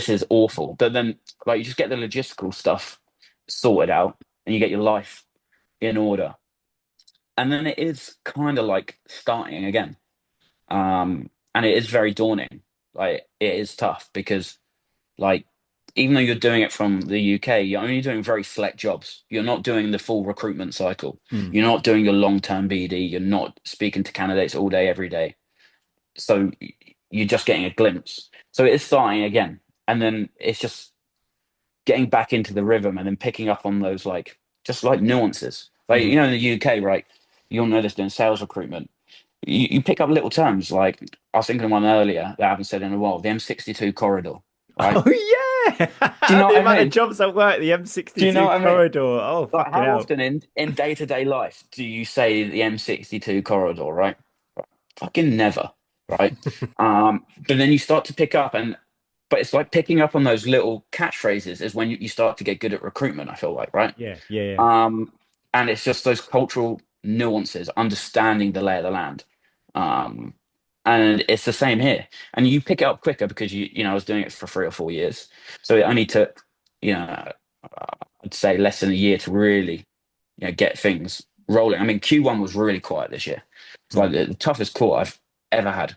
is awful. But then, like, you just get the logistical stuff sorted out and you get your life in order. And then it is kind of like starting again. And it is very daunting. Like, it is tough because, like, even though you're doing it from the UK, you're only doing very select jobs. You're not doing the full recruitment cycle. Mm. You're not doing your long-term BD. You're not speaking to candidates all day, every day. So you're just getting a glimpse. So it is starting again. And then it's just getting back into the rhythm and then picking up on those, like, just like nuances. Like, Mm. in the UK, right? You'll know this doing sales recruitment. You pick up little terms. Like, I was thinking of one earlier that I haven't said in a while, the M62 corridor, right? Oh yeah, Do you know the what I amount of mean? jobs at work, the Do you know M62 what I mean? corridor. Oh Like, fucking how hell. often in day-to-day life do you say the M62 corridor, right? Fucking never, right? But then you start to pick up, but it's like picking up on those little catchphrases is when you start to get good at recruitment, I feel like, right? Yeah, yeah, yeah. Um, and it's just those cultural nuances, understanding the lay of the land. Um, and it's the same here. And you pick it up quicker because I was doing it for 3 or 4 years. So it only took, I'd say less than a year to really, get things rolling. I mean, Q1 was really quiet this year. It's like Mm. the toughest quarter I've ever had.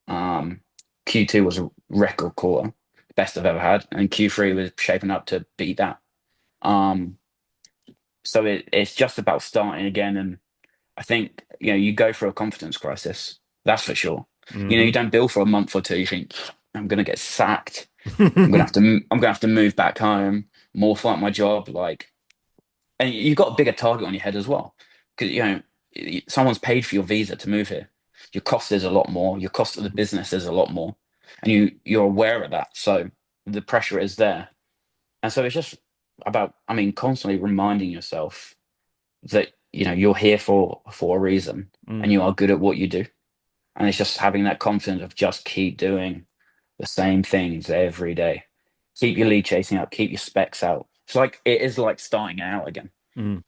Um, Q2 was a record quarter, best I've ever had, and Q3 was shaping up to beat that. Um, so it's just about starting again, and I think you go through a confidence crisis. That's for sure. You Hmm. don't build for a month or two. You think I'm gonna get sacked. I'm gonna have to move back home. More fight my job, like, and you've got a bigger target on your head as well, because someone's paid for your visa to move here. Your cost is a lot more. Your cost of the business is a lot more, and you're aware of that. So the pressure is there, and so it's just about, I mean, constantly reminding yourself that you're here for a reason, and Mm. you are good at what you do, and it's just having that confidence of just keep doing the same things every day. Keep your lead chasing up. Keep your specs out. It is like starting out again, Mm.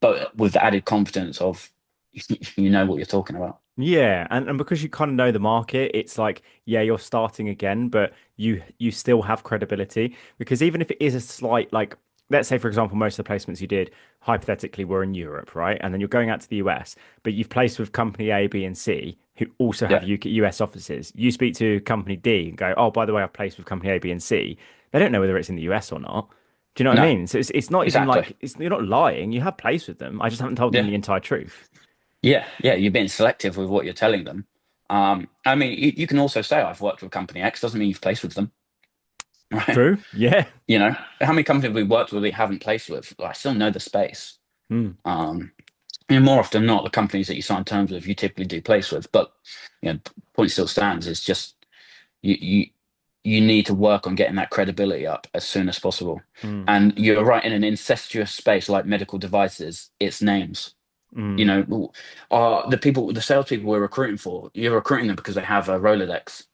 but with the added confidence of you know what you're talking about. Yeah, and because you kind of know the market, it's like, yeah, you're starting again, but you still have credibility because even if it is a slight like, let's say for example, most of the placements you did hypothetically were in Europe, right? And then you're going out to the US, but you've placed with company A, B, and C who also have Yeah, UK, US offices. You speak to company D and go, oh, by the way, I've placed with company A, B, and C. They don't know whether it's in the US or not. Do you know what I no, mean? So it's not even exactly. like you're not lying. You have placed with them. I just haven't told them Yeah, the entire truth. yeah, yeah. You're being selective with what you're telling them. I mean, you can also say I've worked with company X, doesn't mean you've placed with them, right? True. Yeah. How many companies we worked with we haven't placed with? I still know the space. Hmm. Um, more often than not, the companies that you sign terms with, you typically do place with. But point still stands. It's just you you you need to work on getting that credibility up as soon as possible. Mm, And you're right, in an incestuous space like medical devices, it's names. You mm, know, the salespeople we're recruiting for, you're recruiting them because they have a Rolodex,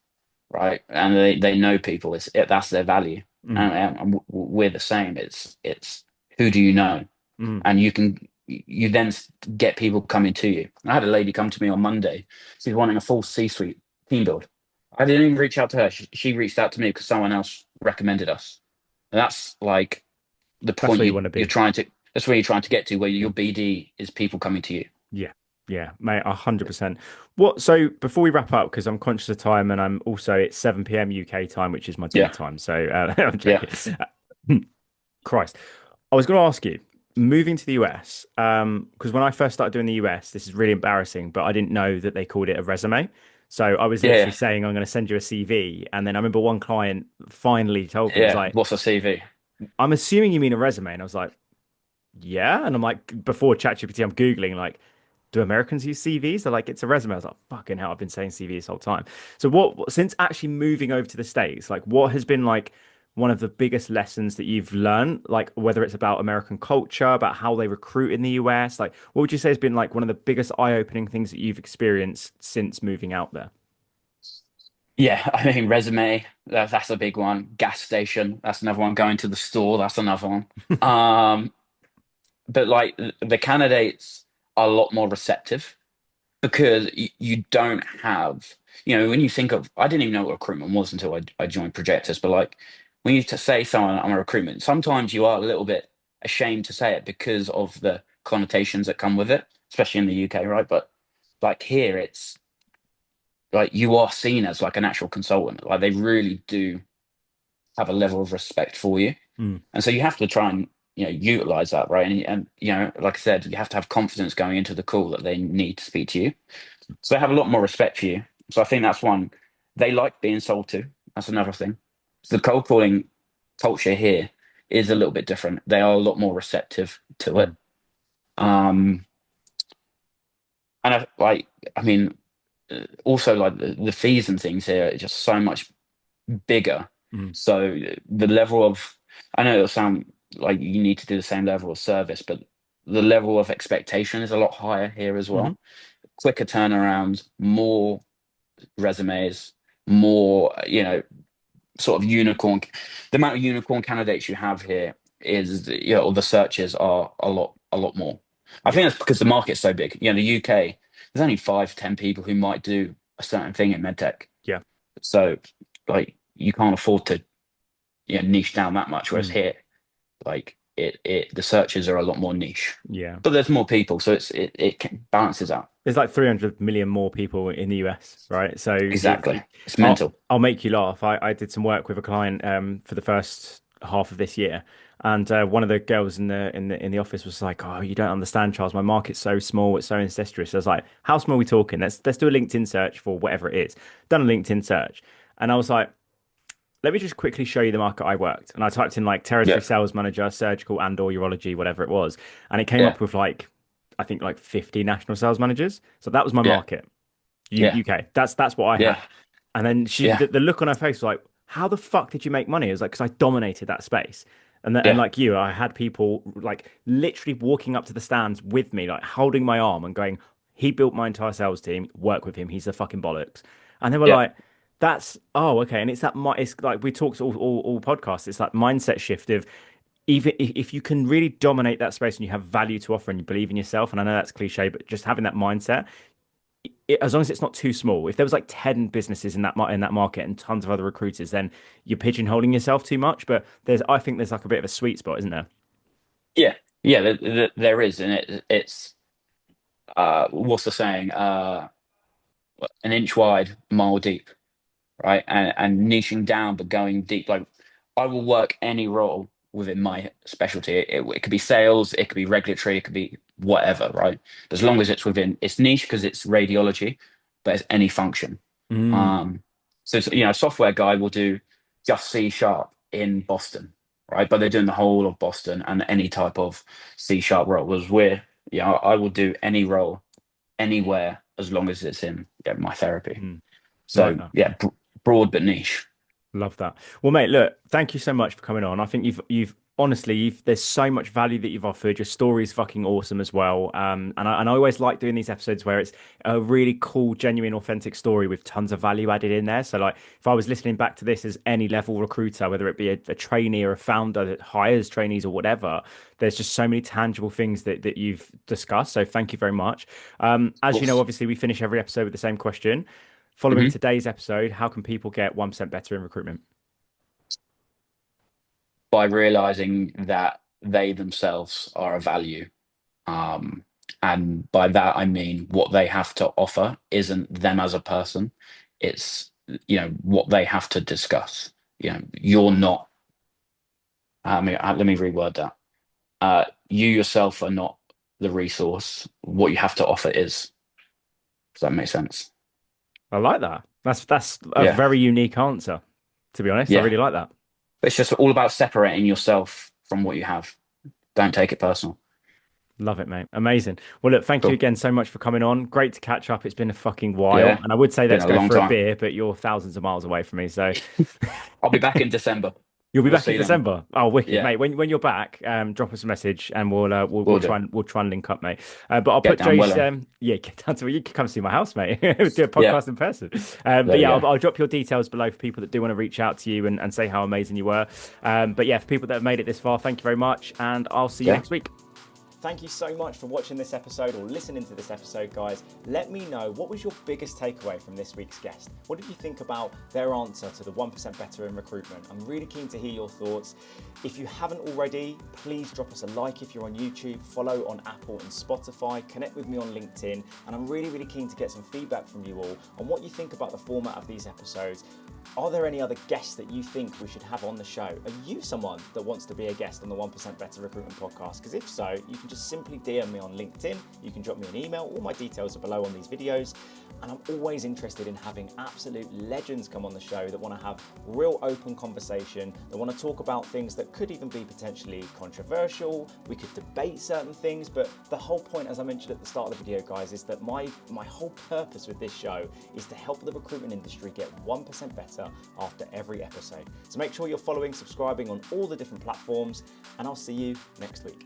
right? And they know people. That's their value. mm, And we're the same. It's who do you know? mm. And you then get people coming to you. I had a lady come to me on Monday. She's wanting a full C-suite team build. I didn't even reach out to her. She reached out to me because someone else recommended us. And that's like the That's point where you want to you're be. trying to. That's where you're trying to get to, where your Mm. BD is people coming to you. Yeah, yeah, mate, 100%. What? So before we wrap up, because I'm conscious of time, and I'm also it's 7 p.m. UK time, which is my dinner Yeah, time. So I'm yeah, joking. Christ, I was going to ask you, moving to the US, because when I first started doing the US, this is really embarrassing, but I didn't know that they called it a resume. So I was literally yeah, saying I'm going to send you a CV, and then I remember one client finally told me, he was yeah. like, What's a CV? "I'm assuming you mean a resume," and I was like, "Yeah," and I'm like, before ChatGPT, I'm googling like, do Americans use CVs? They're like, it's a resume. I was like, fucking hell, I've been saying CV this whole time. So since actually moving over to the States, like what has been like one of the biggest lessons that you've learned, like whether it's about American culture, about how they recruit in the US, like what would you say has been like one of the biggest eye-opening things that you've experienced since moving out there? Yeah, I mean, resume, that's a big one. Gas station, that's another one. Going to the store, that's another one. Um, but like the candidates are a lot more receptive because you don't have, when you think of, I didn't even know what recruitment was until I joined Projectus, but like when you to say someone I'm a recruitment, sometimes you are a little bit ashamed to say it because of the connotations that come with it, especially in the UK, right? But like here, it's like you are seen as like an actual consultant. Like they really do have a level of respect for you. Mm. And so you have to try and utilize that, right? And like I said, you have to have confidence going into the call that they need to speak to you. So they have a lot more respect for you. So I think that's one. They like being sold to. That's another thing. So the cold calling culture here is a little bit different. They are a lot more receptive to it. Mm. Um, and I mean, also like the fees and things here are just so much bigger. Mm. So the level of, I know it'll sound like you need to do the same level of service, but the level of expectation is a lot higher here as Hmm. well. Quicker turnaround, more resumes, more, sort of unicorn. The amount of unicorn candidates you have here is, or the searches are a lot more. I Yeah. think that's because the market's so big. The UK, there's only 5 to 10 people who might do a certain thing in medtech. Yeah. So, like, you can't afford to, niche down that much. Whereas Mm. here, like, the searches are a lot more niche, Yeah. but there's more people, so it balances out. There's like 300 million more people in the US, right? So Exactly, it's I'll mental. I'll make you laugh. I did some work with a client for the first half of this year, and one of the girls in the office was like, "Oh, you don't understand, Charles. My market's so small. It's so incestuous." I was like, "How small are we talking? Let's do a LinkedIn search for whatever it is." Done a LinkedIn search, and I was like, "Let me just quickly show you the market I worked." And I typed in like territory Yeah, sales manager, surgical and/or urology, whatever it was, and it came yeah, up with like I think like 50 national sales managers. So that was my yeah, market. yeah, UK. That's what I yeah, had. And then yeah, the look on her face was like, "How the fuck did you make money?" It was like, "Because I dominated that space." And yeah, like you, I had people like literally walking up to the stands with me, like holding my arm and going, "He built my entire sales team. Work with him. He's the fucking bollocks." And they were yeah, like, "That's oh okay." And it's like we talked all podcasts. It's that mindset shift of even if you can really dominate that space and you have value to offer and you believe in yourself. And I know that's cliche, but just having that mindset as long as it's not too small. If there was like 10 businesses in that market and tons of other recruiters, then you're pigeonholing yourself too much. But I think there's like a bit of a sweet spot, isn't there? yeah, yeah. There is, and it's what's the saying? An inch wide, a mile deep, right? And niching down, but going deep. Like I will work any role within my specialty. It could be sales, it could be regulatory, it could be whatever, right? As long as it's within, it's niche because it's radiology, but it's any function. Mm. Um, so it's, a software guy will do just C sharp in Boston, right? But they're doing the whole of Boston and any type of C sharp role. Whereas I will do any role anywhere as long as it's in my therapy. Mm. Like So that. yeah, broad but niche. Love that. Well, mate, look, thank you so much for coming on. I think you've honestly, there's so much value that you've offered. Your story's fucking awesome as well. And I always like doing these episodes where it's a really cool, genuine, authentic story with tons of value added in there. So, like, if I was listening back to this as any level recruiter, whether it be a trainee or a founder that hires trainees or whatever, there's just so many tangible things that you've discussed. So, thank you very much. Of As you know, course. obviously, we finish every episode with the same question. Following Hmm. today's episode, how can people get 1% better in recruitment? By realizing that they themselves are a value. Um, and by that, I mean what they have to offer isn't them as a person. It's, what they have to discuss. You're not, let me reword that. You yourself are not the resource. What you have to offer is. Does that make sense? I like that. That's a Yeah. very unique answer, to be honest. I Yeah. really like that. It's just all about separating yourself from what you have. Don't take it personal. Love it, mate. Amazing. Well, look, thank you Cool. again so much for coming on. Great to catch up. It's been a fucking while. Yeah, And I would say been let's a go long for a time. beer, but you're thousands of miles away from me. So I'll be back in December. you'll be We'll back in see then. December. Oh, wicked, Yeah, mate. When you're back, drop us a message and we'll we'll do. try and link up, mate. But I'll Get put down Jay's well. get down to you can come see my house, mate. We'll do a Yeah, podcast in person. there But we yeah, go. I'll drop your details below for people that do want to reach out to you and say how amazing you were. But yeah, for people that have made it this far, thank you very much, and I'll see you Yeah. next week. Thank you so much for watching this episode or listening to this episode, guys. Let me know, what was your biggest takeaway from this week's guest? What did you think about their answer to the 1% better in recruitment? I'm really keen to hear your thoughts. If you haven't already, please drop us a like if you're on YouTube, follow on Apple and Spotify, connect with me on LinkedIn, and I'm really, really keen to get some feedback from you all on what you think about the format of these episodes. Are there any other guests that you think we should have on the show? Are you someone that wants to be a guest on the 1% Better Recruitment Podcast? Because if so, you can just simply DM me on LinkedIn. You can drop me an email. All my details are below on these videos. And I'm always interested in having absolute legends come on the show that want to have real open conversation, that want to talk about things that could even be potentially controversial. We could debate certain things, but the whole point, as I mentioned at the start of the video, guys, is that my whole purpose with this show is to help the recruitment industry get 1% better after every episode. So make sure you're following, subscribing on all the different platforms, and I'll see you next week.